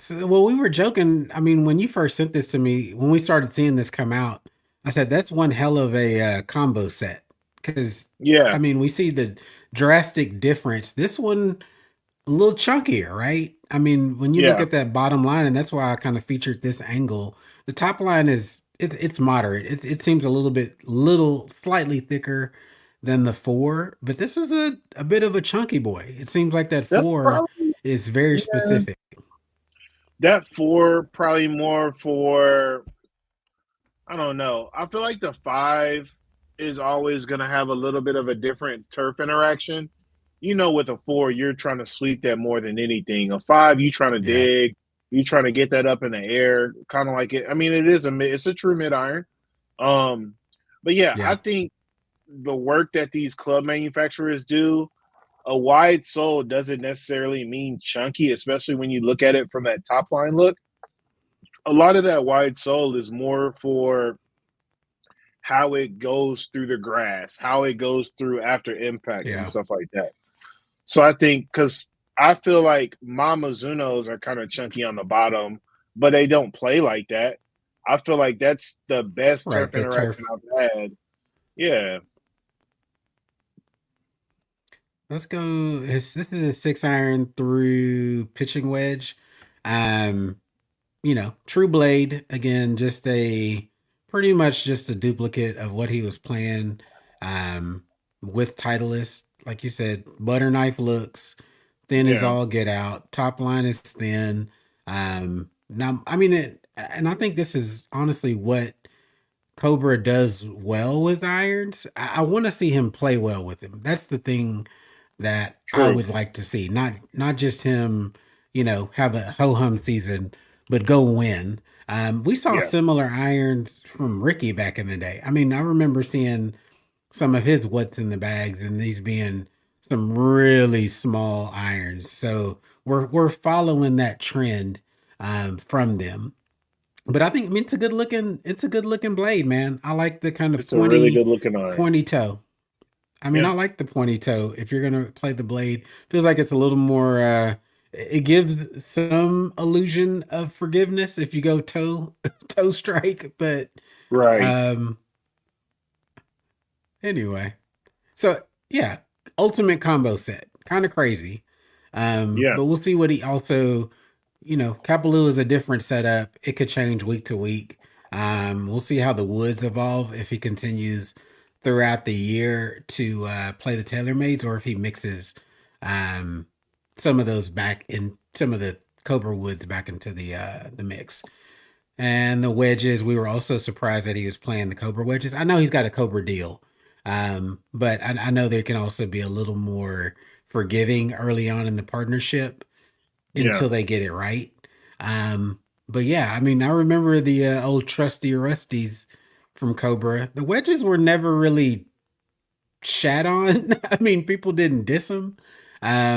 well, we were joking. I mean, when you first sent this to me, when we started seeing this come out, I said that's one hell of a combo set because Yeah, we see the drastic difference. This one a little chunkier, right? I mean, when you look yeah, at that bottom line, and that's why I kind of featured this angle. The top line is it's moderate. It seems a little slightly thicker than the four, but this is a bit of a chunky boy. It seems like that that's four probably is very yeah. specific. That 4 probably more for I don't know. I feel like the 5 is always going to have a little bit of a different turf interaction. With a 4, you're trying to sweep that more than anything. A 5, you trying to Yeah, dig, you trying to get that up in the air, kind of like it. I mean, it's a true mid iron. Um, but yeah, I yeah, think the work that these club manufacturers do, a wide sole doesn't necessarily mean chunky, especially when you look at it from that top line look. A lot of that wide sole is more for how it goes through the grass, how it goes through after impact and yeah. stuff like that. So I think because I feel like my Mizunos are kind of chunky on the bottom, but they don't play like that. I feel like that's the best Right. turf The interaction turf. I've had. Yeah, Let's go. This is a 6 iron through pitching wedge. Um, True Blade again, just a pretty much just a duplicate of what he was playing with Titleist. Like you said, butter knife looks thin as yeah, all get out. Top line is thin. Now and I think this is honestly what Cobra does well with irons. I want to see him play well with him. That's the thing that I true. would like to see. Not just him, have a ho hum season, but go win. We saw Yeah, similar irons from Ricky back in the day. I remember seeing some of his what's in the bags and these being some really small irons. So we're following that trend from them. But I think, I mean, it's a good looking blade, man. I like the kind of It's a really good looking iron. pointy toe. I mean, I Yeah. like the pointy toe. If you're gonna play the blade, feels like it's a little more. It gives some illusion of forgiveness if you go toe toe strike. But Right. um, anyway, so yeah, ultimate combo set, kind of crazy. Yeah. But we'll see what he also. Kapalua is a different setup. It could change week to week. We'll see how the woods evolve if he continues throughout the year to play the TaylorMades, or if he mixes um, some of those back in some of the Cobra woods back into the mix. And the wedges, we were also surprised that he was playing the Cobra wedges. I know he's got a Cobra deal, but I know they can also be a little more forgiving early on in the partnership Yeah. until they get it right. But yeah, I mean, I remember the old trusty Rusties from Cobra. The wedges were never really shat on. I mean, people didn't diss them.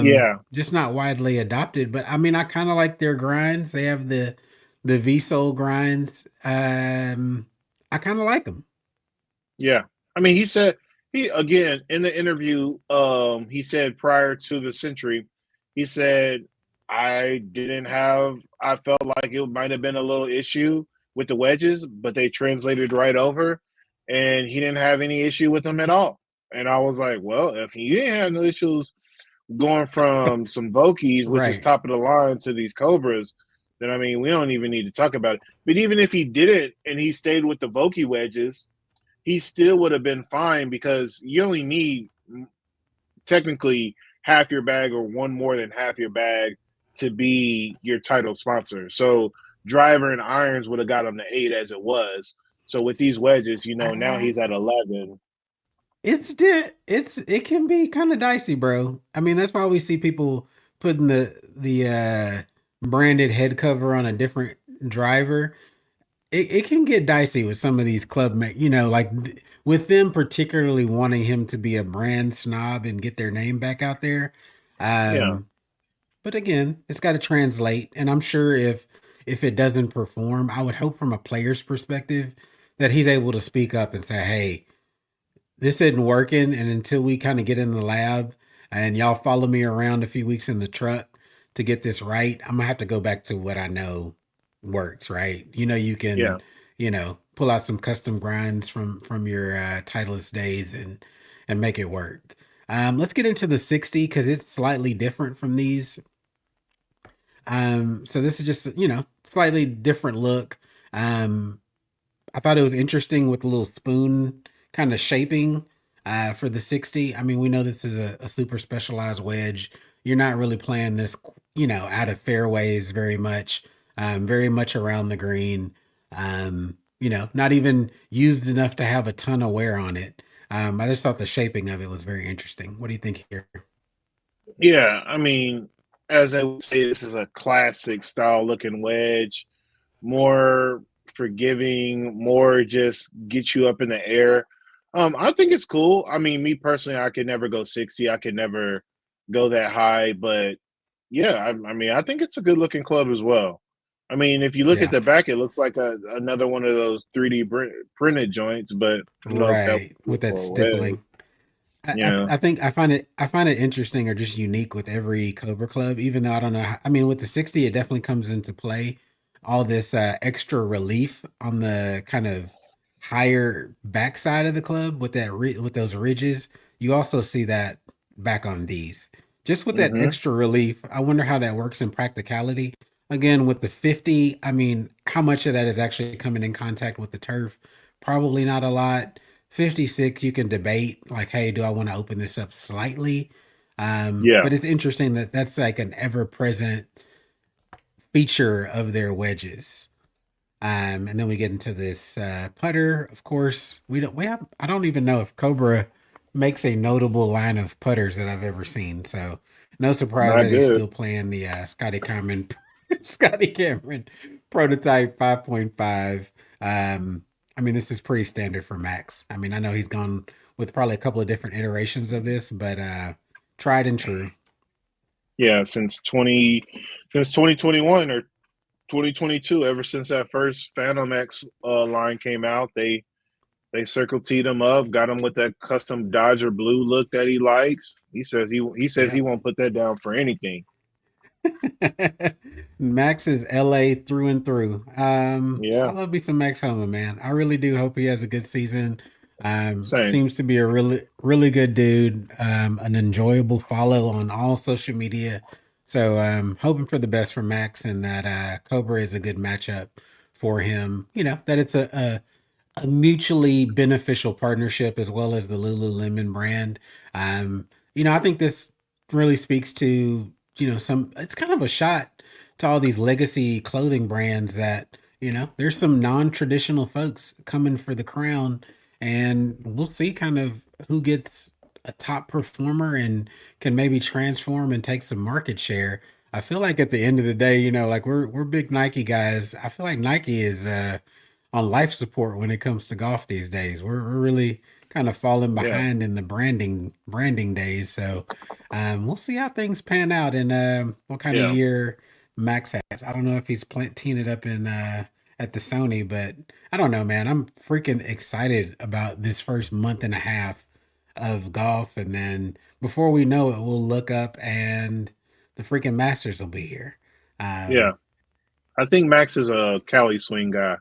Yeah. Just not widely adopted. But I mean, I kind of like their grinds. They have the V Soul grinds. I kind of like them. Yeah. I mean, he said he again in the interview, he said prior to the Century, he said, I felt like it might have been a little issue with the wedges, but they translated right over and he didn't have any issue with them at all. And I was like, well, if you didn't have no issues going from some Vokies, which is Right. top of the line, to these Cobras, then I mean, we don't even need to talk about it. But even if he didn't and he stayed with the Voki wedges, he still would have been fine because you only need technically half your bag or one more than half your bag to be your title sponsor. So driver and irons would have got him to 8 as it was. So with these wedges, now Uh, he's at 11. it can be kind of dicey, bro. I mean, that's why we see people putting the branded head cover on a different driver. It can get dicey with some of these with them particularly wanting him to be a brand snob and get their name back out there. Yeah, Um, but again, it's got to translate, and I'm sure if it doesn't perform, I would hope from a player's perspective that he's able to speak up and say, "Hey, this isn't working," and until we kind of get in the lab and y'all follow me around a few weeks in the truck to get this right, I'm gonna have to go back to what I know works, right? You yeah, can, pull out some custom grinds from your Titleist days and make it work. Let's get into the 60 because it's slightly different from these. So this is just, slightly different look. Um, I thought it was interesting with the little spoon kind of shaping for the 60. I mean, we know this is a super specialized wedge. You're not really playing this, out of fairways very much around the green. Not even used enough to have a ton of wear on it. I just thought the shaping of it was very interesting. What do you think here? yeah. I mean, as I would say, this is a classic style looking wedge, more forgiving, more just get you up in the air. I think it's cool. I mean, me personally, I could never go 60. I could never go that high, but yeah, I mean, I think it's a good looking club as well. I mean, if you look at Yeah, the back, it looks like another one of those 3D printed joints, but I don't know if that right. was With that for a wedge. stippling. Yeah, I think I find it interesting or just unique with every Cobra Club, even though I don't know. I mean, with the 60, it definitely comes into play. All this extra relief on the kind of higher backside of the club with with those ridges. You also see that back on these. Just with that hmm, extra relief, I wonder how that works in practicality. Again, with the 50, I mean, how much of that is actually coming in contact with the turf? Probably not a lot. 56, you can debate like, hey, do I want to open this up slightly? yeah, But it's interesting that that's like an ever-present feature of their wedges. And then we get into this putter. Of course, I don't even know if Cobra makes a notable line of putters that I've ever seen. So no surprise not that he's good. still playing the Scotty Cameron prototype 5.5. I mean, this is pretty standard for Max. I mean, I know he's gone with probably a couple of different iterations of this, but tried and true. Yeah, since 2021 or 2022, ever since that first Phantom X line came out, they circle teed him up, got him with that custom Dodger blue look that he likes. He says he Yeah. won't put that down for anything. Max is LA through and through. I Yeah, love me some Max Homa, man. I really do hope he has a good season. same. Seems to be a really good dude. An enjoyable follow on all social media. So hoping for the best for Max and that Cobra is a good matchup for him. You know, that it's a mutually beneficial partnership as well as the Lululemon brand. I think this really speaks to, it's kind of a shot to all these legacy clothing brands that, there's some non-traditional folks coming for the crown and we'll see kind of who gets a top performer and can maybe transform and take some market share. I feel like at the end of the day, like we're big Nike guys. I feel like Nike is on life support when it comes to golf these days. We're really kind of falling Yeah, behind in the branding days. So we'll see how things pan out and what kind of yeah, year Max has. I don't know if he's teeing it up in at the Sony, but I don't know, man. I'm freaking excited about this first month and a half of golf, and then before we know it, we'll look up and the freaking Masters will be here. yeah. Um, I think Max is a Cali swing guy.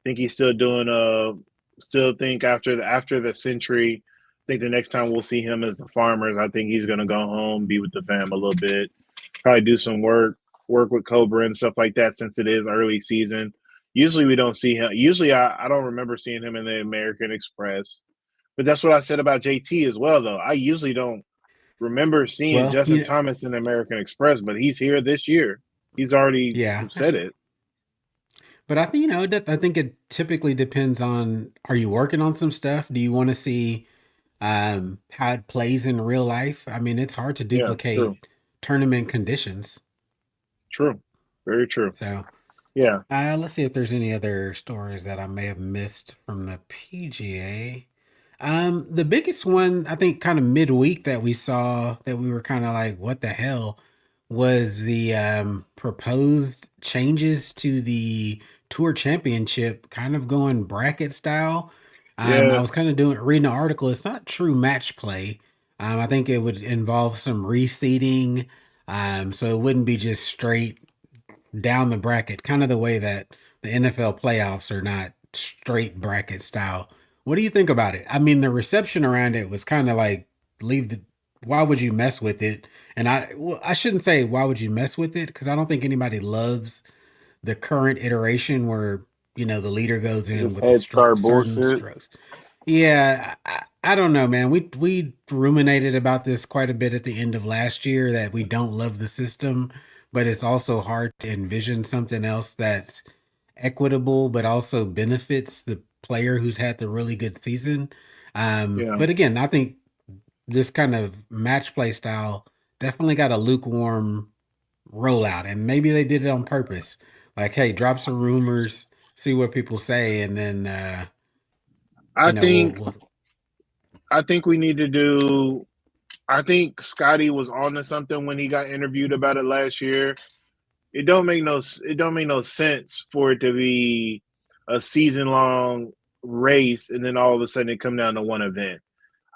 Think he's still doing still think after the Century. I think the next time we'll see him as the Farmers. I think he's gonna go home, be with the fam a little bit, probably do some work with Cobra and stuff like that since it is early season. Usually we don't see him. Usually I don't remember seeing him in the American Express. But that's what I said about JT as well though. I usually don't remember seeing well, Justin Thomas in the American Express, but he's here this year. He's already yeah. said it. But I think I think it typically depends on, are you working on some stuff? Do you want to see how it plays in real life? I mean, it's hard to Yeah, true. duplicate tournament conditions. True. Very true. So Yeah. let's see if there's any other stories that I may have missed from the PGA. The biggest one I think kind of midweek that we saw that we were kind of like, what the hell, was the proposed changes to the tour championship, kind of going bracket style. I Yeah. was kind of reading an article. It's not true match play. I think it would involve some reseeding. So it wouldn't be just straight down the bracket, kind of the way that the NFL playoffs are not straight bracket style. What do you think about it? I mean, the reception around it was kind of like, leave the why would you mess with it? And I shouldn't say why would you mess with it, because I don't think anybody loves the current iteration where the leader goes in Just with the head start certain bullshit. strokes. Yeah, I don't know, man. We ruminated about this quite a bit at the end of last year that we don't love the system, but it's also hard to envision something else that's equitable but also benefits the player who's had the really good season. Yeah. But again, I think this kind of match play style definitely got a lukewarm rollout, and maybe they did it on purpose. Like, hey, drop some rumors, see what people say, and then I we'll think I think we need to do I think Scotty was on to something when he got interviewed about it last year. It don't make no sense for it to be a season long race and then all of a sudden it come down to one event.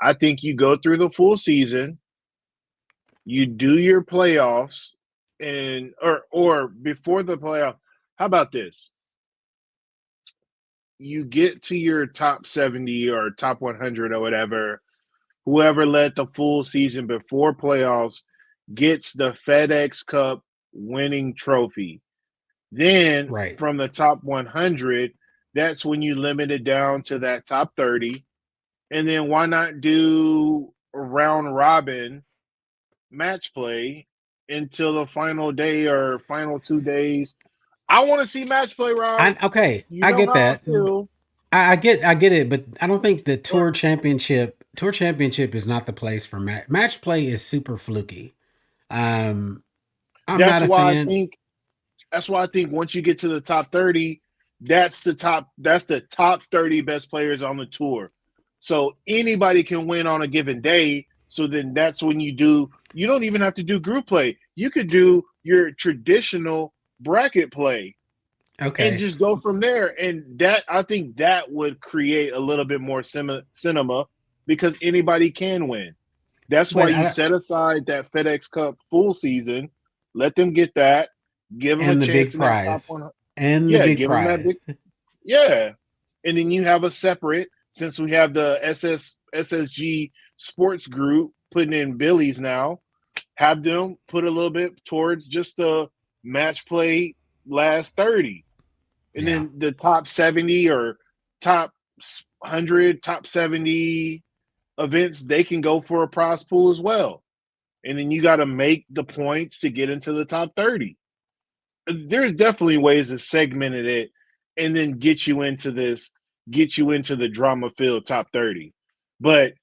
I think you go through the full season, you do your playoffs, and or before the playoff. How about this? You get to your top 70 or top 100 or whatever. Whoever led the full season before playoffs gets the FedEx Cup winning trophy. Then right. from the top 100, that's when you limit it down to that top 30. And then why not do a round robin match play until the final day or final 2 days? I want to see match play, Rod. Okay, You I know get how I that. feel. I get it, but I don't think the Or tour championship is not the place for match play is super fluky. Um, I'm that's not a why I fan. think that's why I think once you get to the top 30, that's the top 30 best players on the tour. So anybody can win on a given day. So then that's when you don't even have to do group play. You could do your traditional bracket play and Okay. just go from there. And that, I think that would create a little bit more cinema because anybody can win. That's why But you I set aside that FedEx Cup full season, let them get that, give them a and the chance big in that top prize. one. And the Yeah, big give them that big. prize. Yeah, and then you have a separate, since we have the SSG Sports Group putting in Billy's now. Have them put a little bit towards just the match play last 30, and Yeah. then the top 70 or top 100, top 70 events, they can go for a prize pool as well. And then you got to make the points to get into the top 30. There's definitely ways to segment it and then get you into the drama filled top 30. But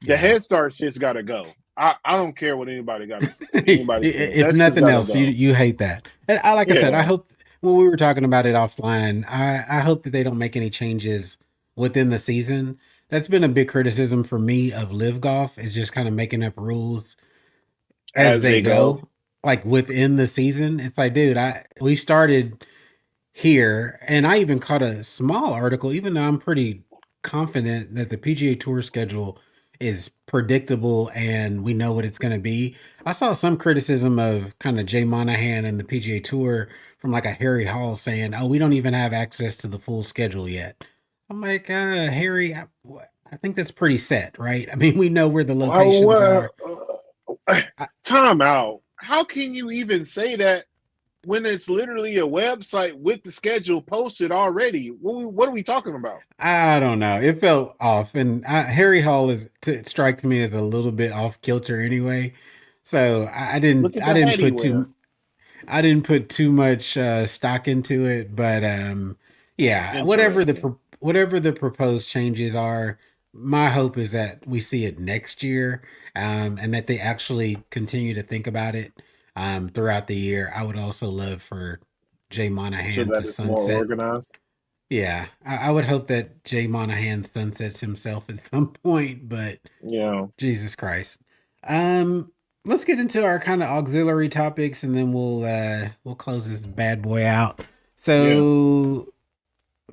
the Yeah. Head Start shit's got to go. I don't care what anybody got to anybody says. If That shit's nothing got to else, go. you hate that. And I, like I said, I Yeah, hope when we were talking about it offline, I hope that they don't make any changes within the season. That's been a big criticism for me of Live Golf is just kind of making up rules as as they they go. go, like within the season. It's like, dude, we started here, and I even caught a small article, even though I'm pretty confident that the PGA Tour schedule is predictable and we know what it's going to be. I saw some criticism of kind of Jay Monahan and the PGA Tour from like a Harry Hall saying, "Oh, we don't even have access to the full schedule yet." I'm like, Harry, I think that's pretty set, right? I mean, we know where the Oh, locations are. I, time out. How can you even say that when it's literally a website with the schedule posted already? What are we talking about? I don't know. It felt off, and Harry Hall strikes me as a little bit off kilter anyway. So Look at I the didn't hat he put wear. too much stock into it. But yeah, Interesting. whatever the proposed changes are, my hope is that we see it next year, and that they actually continue to think about it throughout the year. I would also love for Jay So Monahan that to it's more sunset. organized. Yeah, I would hope that Jay Monahan sunsets himself at some point, but Yeah. Jesus Christ. Um, let's get into our kind of auxiliary topics, and then we'll close this bad boy out. Yeah. So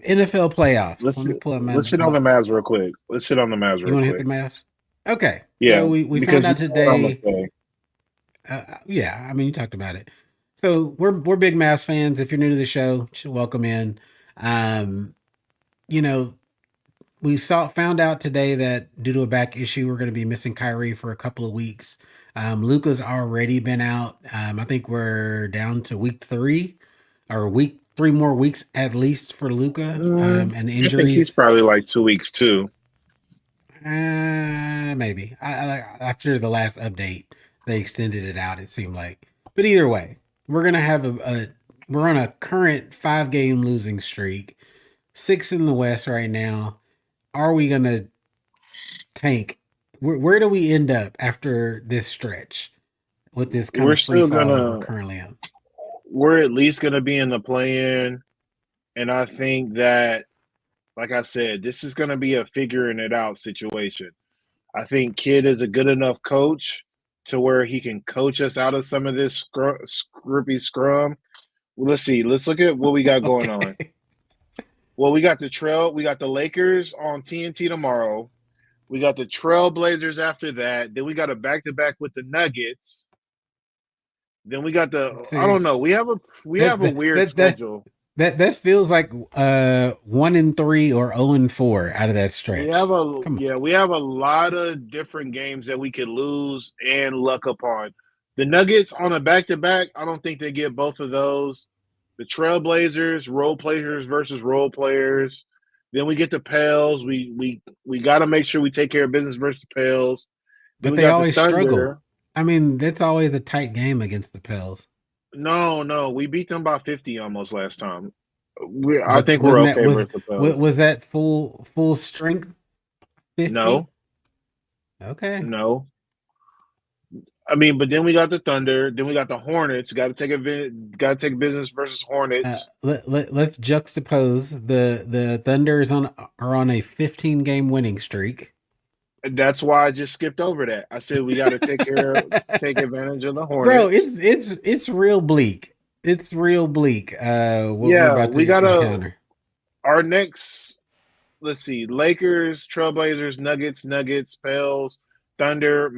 NFL playoffs. Let me pull up Let's hit on the Mavs real quick. Let's hit on the Mavs you real want to hit the quick. math? Okay, so Yeah, we found because you out know what I'm gonna today. say. Yeah, I mean you talked about it. So we're big Mavs fans. If you're new to the show, welcome in. Um, you know, we found out today that due to a back issue, we're going to be missing Kyrie for a couple of weeks. Luca's already been out. I think we're down to week 3, or week 3 more weeks at least for Luca, and I think he's injuries. probably like 2 weeks too. Maybe after the last update, they extended it out. It seemed like, but either way, we're gonna have we're on a current 5 game losing streak, 6 in the West right now. Are we gonna tank? Where do we end up after this stretch with this kind We're of free still fall that we're gonna currently on? we're at least gonna be in the play-in, and I think that, like I said, this is gonna be a figuring it out situation. I think Kid is a good enough coach to where he can coach us out of some of this scruppy scrum. Well, let's see. Let's look at what we got going on. Okay. Well, we got the Lakers on TNT tomorrow. We got the Trailblazers after that. Then we got a back to back with the Nuggets. Then we got I don't See, know. We that have a that weird that that schedule. that feels like 1-3 or 0-4 out of that stretch. Come on. We have a lot of different games that we could lose and luck upon. The Nuggets on a back to back, I don't think they get both of those. The Trailblazers, role players versus role players. Then we get the Pels. We got to make sure we take care of business versus the Pels. Then But we they got the always Thunder. struggle. I mean, that's always a tight game against the Pels. No, we beat them by 50 almost last time. I But think we're wasn't that okay versus the Pels. was that full strength No, 50? Okay. no. I mean, but then we got the Thunder. Then we got the Hornets. Got to take business versus Hornets. Let's juxtapose the Thunder are on a 15 game winning streak. That's why I just skipped over that. I said we got to take advantage of the Bro, Hornets. it's real bleak. It's real bleak. What we're Yeah, about we to gotta encounter. our next. Let's see: Lakers, Trailblazers, Nuggets, Pels, Thunder,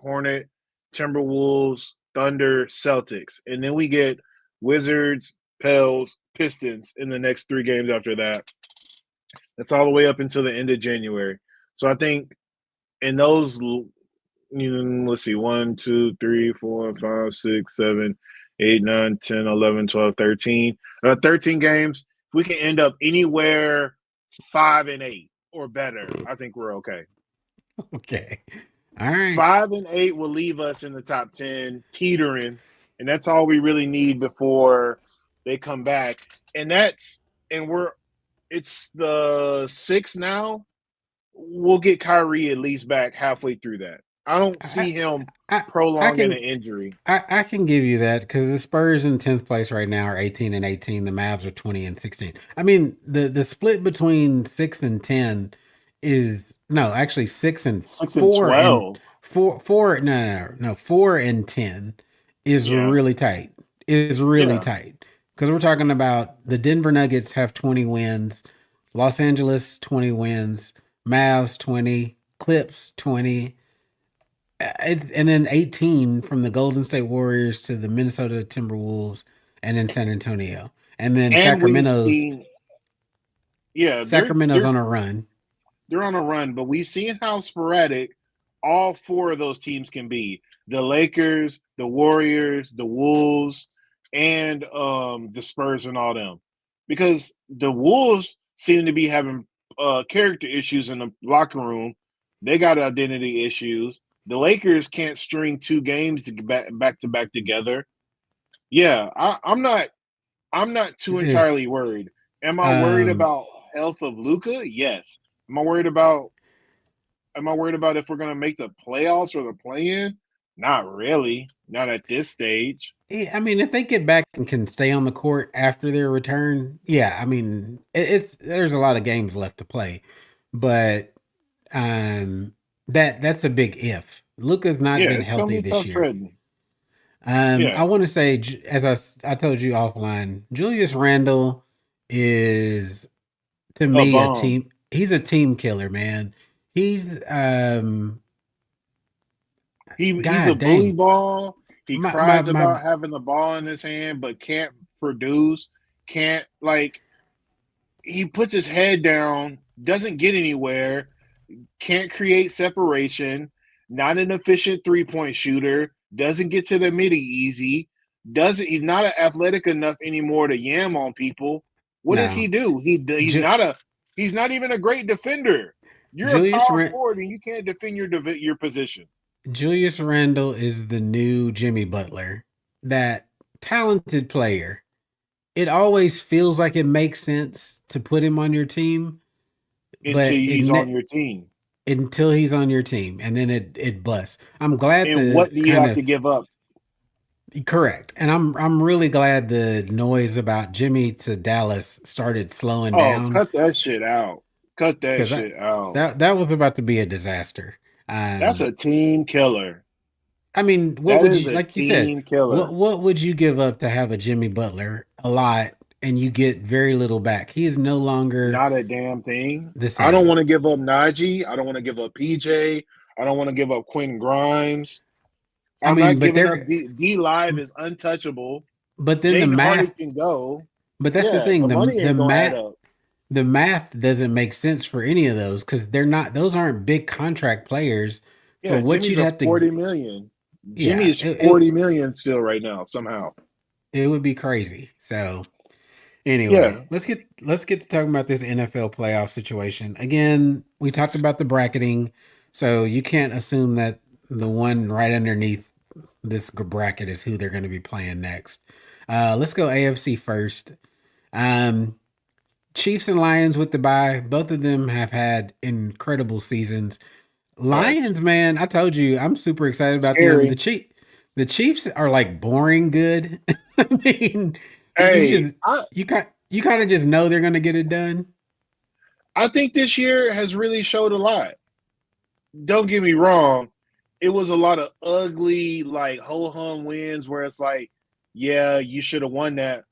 Hornet, Timberwolves, Thunder, Celtics, and then we get Wizards, Pels, Pistons in the next 3 games after that. That's all the way up until the end of January. So I think in those, let's see, 1, 2, 3, 4, 5, 6, 7, 8, 9, 10, 11, 12, 13. 13 games. If we can end up anywhere 5-8 or better, I think we're okay. Okay. All right. 5-8 will leave us in the top 10, teetering, and that's all we really need before they come back. And that's and we're it's the 6th now. We'll get Kyrie at least back halfway through that. I don't I see him I I prolonging an can injury. I can give you that because the Spurs in 10th place right now are 18 and 18. The Mavs are 20 and 16. I mean, the split between 6 and 10 is no, actually 6 and 6 and 4 and 12. 4 no, 4 and 10 is Yeah. really tight. Is really Yeah. tight. Because we're talking about the Denver Nuggets have 20 wins, Los Angeles 20 wins, Mavs 20, Clips 20, and then 18 from the Golden State Warriors to the Minnesota Timberwolves and then San Antonio. And then And we've seen yeah, Sacramento's on a run. they're on a run, but we've seen how sporadic all 4 of those teams can be. The Lakers, the Warriors, the Wolves, and the Spurs and all them. Because the Wolves seem to be having character issues in the locker room. They got identity issues. The Lakers can't string 2 games back to back together. Yeah, I'm not too Dude, entirely worried. Am I worried um, about health of Luca? Yes. Am I worried about if we're gonna make the playoffs or the play-in? Not really. Not at this stage. I mean, if they get back and can stay on the court after their return, yeah, I mean, it's there's a lot of games left to play, but um, that's a big if. Luca's not Yeah, been it's gonna healthy be this tough year. treading. I Yeah. want to say, as I told you offline, Julius Randle is to A me a bomb. team. He's a team killer, man. He's He's a God bully dang, ball. He my cries my about having the ball in his hand, but can't produce. Can't like he puts his head down, doesn't get anywhere, can't create separation, not an efficient 3-point shooter, doesn't get to the midi easy, doesn't he's not athletic enough anymore to yam on people. What does he no do? Ju- He's not even a great defender. You're a Julius power Rand, forward and you can't defend your position. Julius Randle is the new Jimmy Butler. That talented player. It always feels like it makes sense to put him on your team, Until but he's on your team. until he's on your team, and then it busts. I'm glad And the what do you kind have of to give up? correct, and I'm really glad the noise about Jimmy to Dallas started slowing Oh, down cut that shit out. Cut that because shit out. that was about to be a disaster. That's a team killer. I mean, what That would is you a like you said? team killer. What would you give up to have a Jimmy Butler a lot and you get very little back? He is no longer Not a damn thing. the I don't same. want to give up Najee. I don't want to give up PJ. I don't want to give up Quentin Grimes. I I'm mean, not but giving up they're D Live is untouchable. but then the Jaden Hardy math. can go. But that's the Yeah, thing. the money The ain't gonna add math up. the math doesn't make sense for any of those because they're not. Those aren't big contract players for Yeah, what Jimmy's you'd a have to. 40 million. Jimmy Yeah, is 40 million still right now, somehow. it would be crazy. So anyway, Yeah. let's get to talking about this NFL playoff situation. Again, we talked about the bracketing, so you can't assume that the one right underneath this bracket is who they're going to be playing next. Let's go AFC first. Um, Chiefs and Lions with the bye. Both of them have had incredible seasons. Facts. Lions, man, I told you I'm super excited about them. Scary. The Chiefs are like boring good. I mean, you Hey, just you kind of just know they're gonna get it done. I think this year has really showed a lot. Don't get me wrong, it was a lot of ugly, like ho hum wins where it's like, yeah, you should have won that.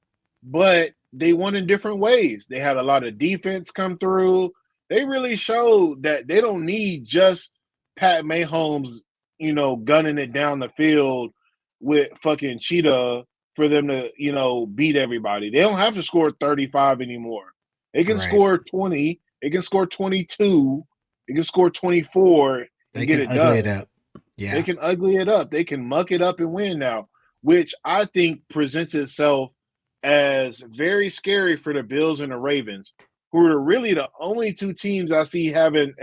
But they won in different ways. They had a lot of defense come through. They really showed that they don't need just Pat Mahomes, gunning it down the field with fucking Cheetah for them to, beat everybody. They don't have to score 35 anymore. They can Right. score 20, they can score 22, they can score 24 They and get can it ugly it done. up. They Yeah. can ugly it up. They can muck it up and win now, which I think presents itself as very scary for the Bills and the Ravens, who are really the only two teams I see having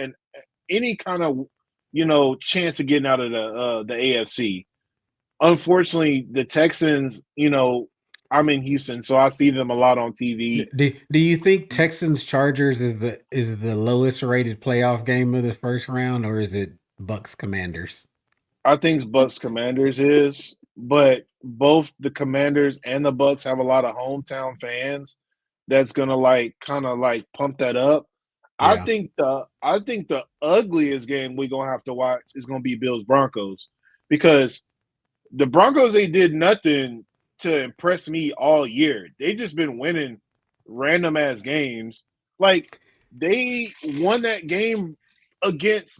any kind of chance of getting out of the AFC. Unfortunately, the Texans, I'm in Houston, so I see them a lot on TV. Do you think Texans Chargers is the lowest rated playoff game of the first round, or is it Bucks Commanders? I think Bucks Commanders is, but both the Commanders and the Bucks have a lot of hometown fans that's gonna like kind of like pump that up. Yeah. I think the ugliest game we're gonna have to watch is gonna be Bills Broncos because the Broncos they did nothing to impress me all year. They just been winning random ass games. Like they won that game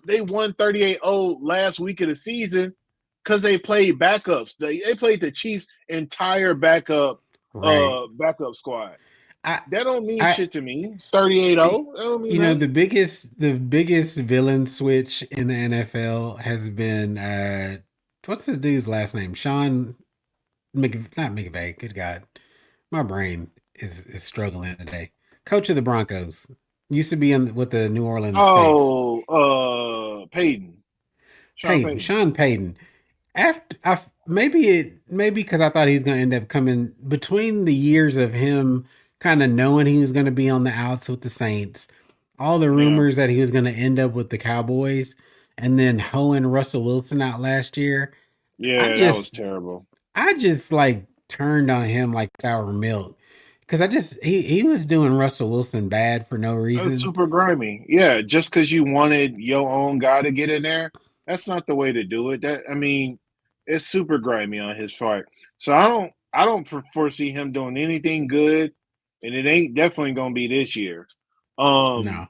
they won 38-0 last week of the season because they played backups. They played the Chiefs entire Right. backup squad. I That don't mean I shit to me. 38-0. That don't mean nothing. the biggest villain switch in the NFL has been what's the dude's last name? Sean not McVay. Good God. My brain is struggling today. Coach of the Broncos. Used to be with the New Orleans Saints. Oh, Peyton. Sean Payton, Payton. Sean Payton. Maybe because I thought he's going to end up coming between the years of him kind of knowing he was going to be on the outs with the Saints, all the Yeah. rumors that he was going to end up with the Cowboys, and then hoeing Russell Wilson out last year. I Yeah, that was just terrible. I just like turned on him like sour milk because he was doing Russell Wilson bad for no That's reason. super grimy. Yeah, just because you wanted your own guy to get in there, that's not the way to do it. It's super grimy on his part. So I don't foresee him doing anything good, and it ain't definitely gonna be this year. Um. No,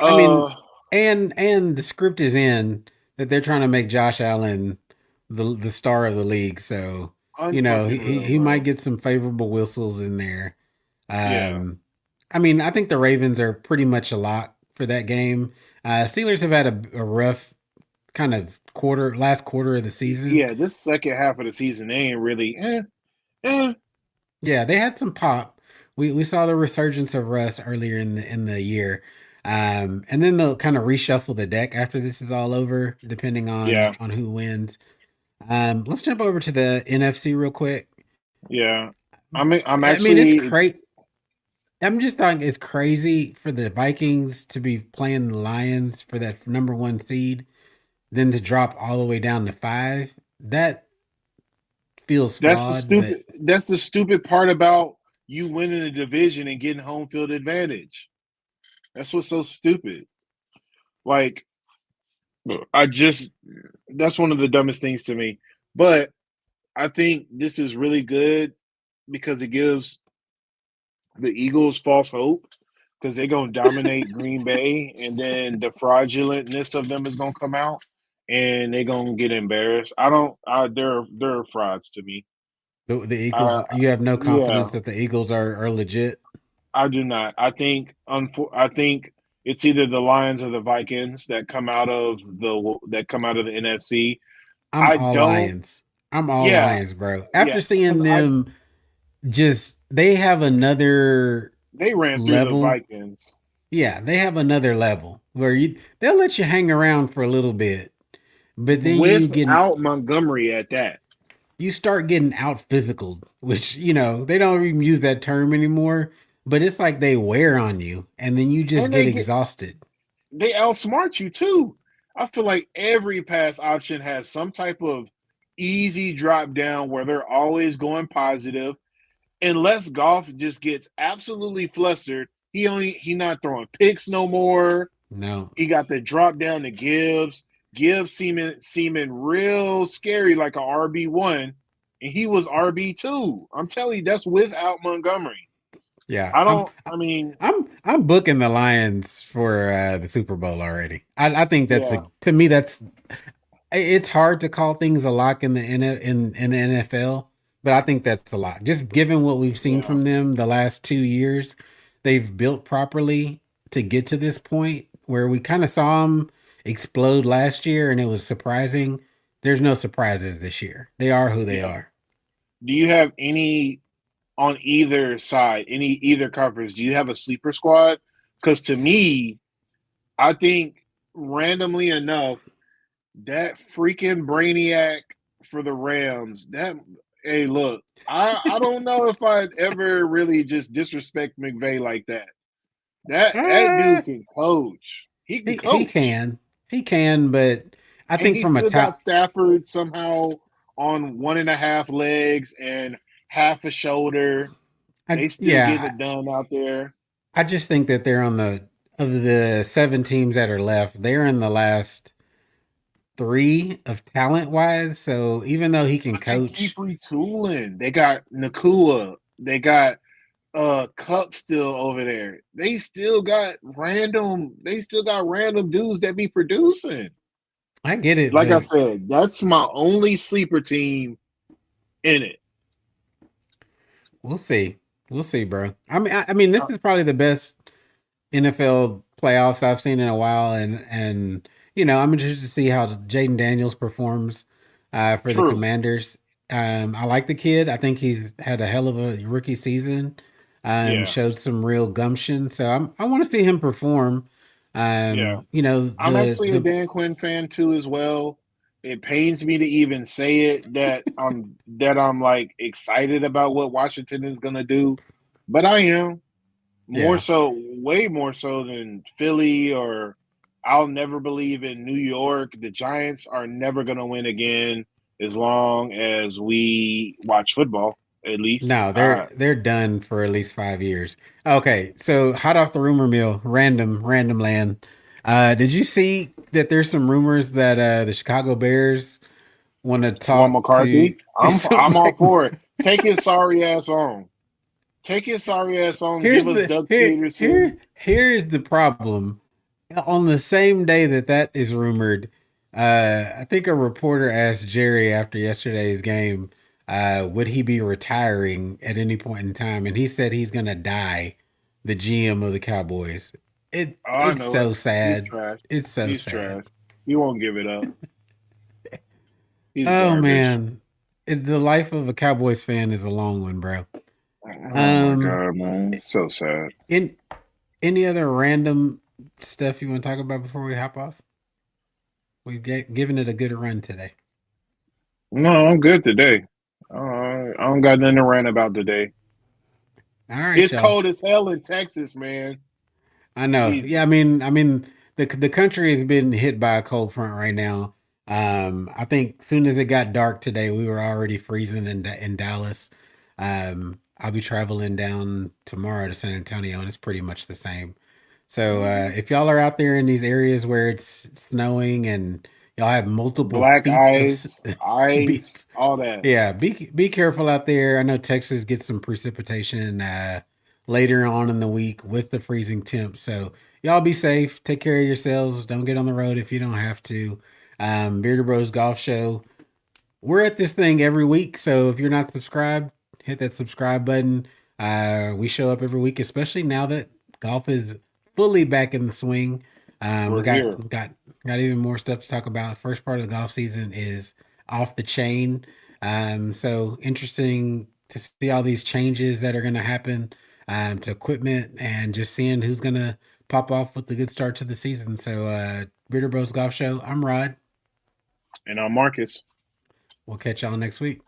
I mean, Uh. and the script is in that they're trying to make Josh Allen the star of the league. So Unfucking real, he might bro. get some favorable whistles in there. Yeah. Um, I mean, I think the Ravens are pretty much a lock for that game. Steelers have had a rough kind of last quarter of the season. Yeah. This second half of the season, they ain't really. Eh. Yeah, they had some pop. We saw the resurgence of Russ earlier in the year. And then they'll kind of reshuffle the deck after this is all over, depending Yeah. on who wins. Let's jump over to the NFC real quick. Yeah. I'm I mean, it's actually. It's great. I'm just thought it's crazy for the Vikings to be playing the Lions for that number one seed, then to drop all the way down to five. That feels flawed, but That's the stupid part about you winning the division and getting home field advantage. That's what's so stupid. Like I just that's one of the dumbest things to me. But I think this is really good because it gives the Eagles false hope because they're gonna dominate Green Bay and then the fraudulentness of them is gonna come out and they're gonna get embarrassed. I don't they're frauds to me. the Eagles, Uh you have no yeah. confidence that the Eagles are legit. I do not. I think it's either the Lions or the Vikings that come out of the NFC. I'm I all don't. Lions. I'm all Yeah, Lions, bro. yeah, After seeing because I them just they have another they ran through the level. Vikings Yeah, they have another level where they'll let you hang around for a little bit, but then without Montgomery at that, you start getting out physical, which they don't even use that term anymore, but it's like they wear on you and then you just and get exhausted. they outsmart you too. I feel like every pass option has some type of easy drop down where they're always going positive unless Goff just gets absolutely flustered, he not throwing picks no more. No. He got the drop down to Gibbs. Gibbs seeming real scary like a RB1, and he was RB2. I'm telling you, that's without Montgomery. Yeah. I don't. I mean, I'm booking the Lions for the Super Bowl already. I think that's yeah, to me that's it's hard to call things a lock in the in the NFL, but I think that's a lot. Just given what we've seen yeah, from them the last 2 years, they've built properly to get to this point where we kind of saw them explode last year, and it was surprising. There's no surprises this year. They are who they yeah. are. Do you have any on either side, either conference? Do you have a sleeper squad? Because to me, I think randomly enough, that freaking brainiac for the Rams. That hey, look, I don't know if I'd ever really just disrespect McVay like that. That Uh, dude can coach. He can he coach, can. He can, but I and think he from a still got top, Stafford somehow on 1.5 legs and half a shoulder. They still getting yeah, it done out there. I just think that they're on the of the 7 teams that are left, they're in the last three of talent wise. So even though he can But they keep coach, retooling. They got Nakua. They got Cup still over there. They still got random dudes that be producing. I get it, Like I but said, that's my only sleeper team in it. we'll see. We'll see, bro. I mean, this is probably the best NFL playoffs I've seen in a while, and I'm interested to see how Jaden Daniels performs for the True. Commanders. I like the kid. I think he's had a hell of a rookie season. Yeah. Showed some real gumption, so I want to see him perform. Yeah. I'm The actually a Dan Quinn fan too as well. It pains me to even say it that I'm like excited about what Washington is gonna do, but I am. More yeah. so, way more so than Philly or I'll never believe in New York. The Giants are never going to win again as long as we watch football, at least. No, they're done for at least 5 years. Okay, so hot off the rumor mill, random land. Did you see that there's some rumors that the Chicago Bears want to Juwan talk to McCarthy, I'm all some? for it. Take his sorry ass on. Take his sorry ass on. Here's Give us the Doug Peterson. here is the problem. On the same day that that is rumored, I think a reporter asked Jerry after yesterday's game, would he be retiring at any point in time, and he said he's gonna die the GM of the Cowboys. Oh, I It's know so it. He's sad. trash. It's so He's sad. trash. He won't give it up. He's Oh garbage. man, the life of a Cowboys fan is a long one, bro. Oh my Um, god, man. So sad. in any other random stuff you want to talk about before we hop off? Given it a good run today. No, I'm good today. I don't got nothing to rant about today. All right, It's y'all. cold as hell in Texas, man. I know. Yeah, Jesus. I mean, the country has been hit by a cold front right now. I think soon as it got dark today, we were already freezing in Dallas. I'll be traveling down tomorrow to San Antonio, and it's pretty much the same. So if y'all are out there in these areas where it's snowing and y'all have multiple Black feet of ice, be ice, all that. yeah, be careful out there. I know Texas gets some precipitation later on in the week with the freezing temps. So y'all be safe. Take care of yourselves. Don't get on the road if you don't have to. Bearder Bros Golf Show. We're at this thing every week. So if you're not subscribed, hit that subscribe button. We show up every week, especially now that golf is fully back in the swing. We We're here. got even more stuff to talk about. First part of the golf season is off the chain. So interesting to see all these changes that are going to happen to equipment and just seeing who's going to pop off with the good start to the season. So, Bearder Bros Golf Show. I'm Rod. And I'm Marcus. We'll catch y'all next week.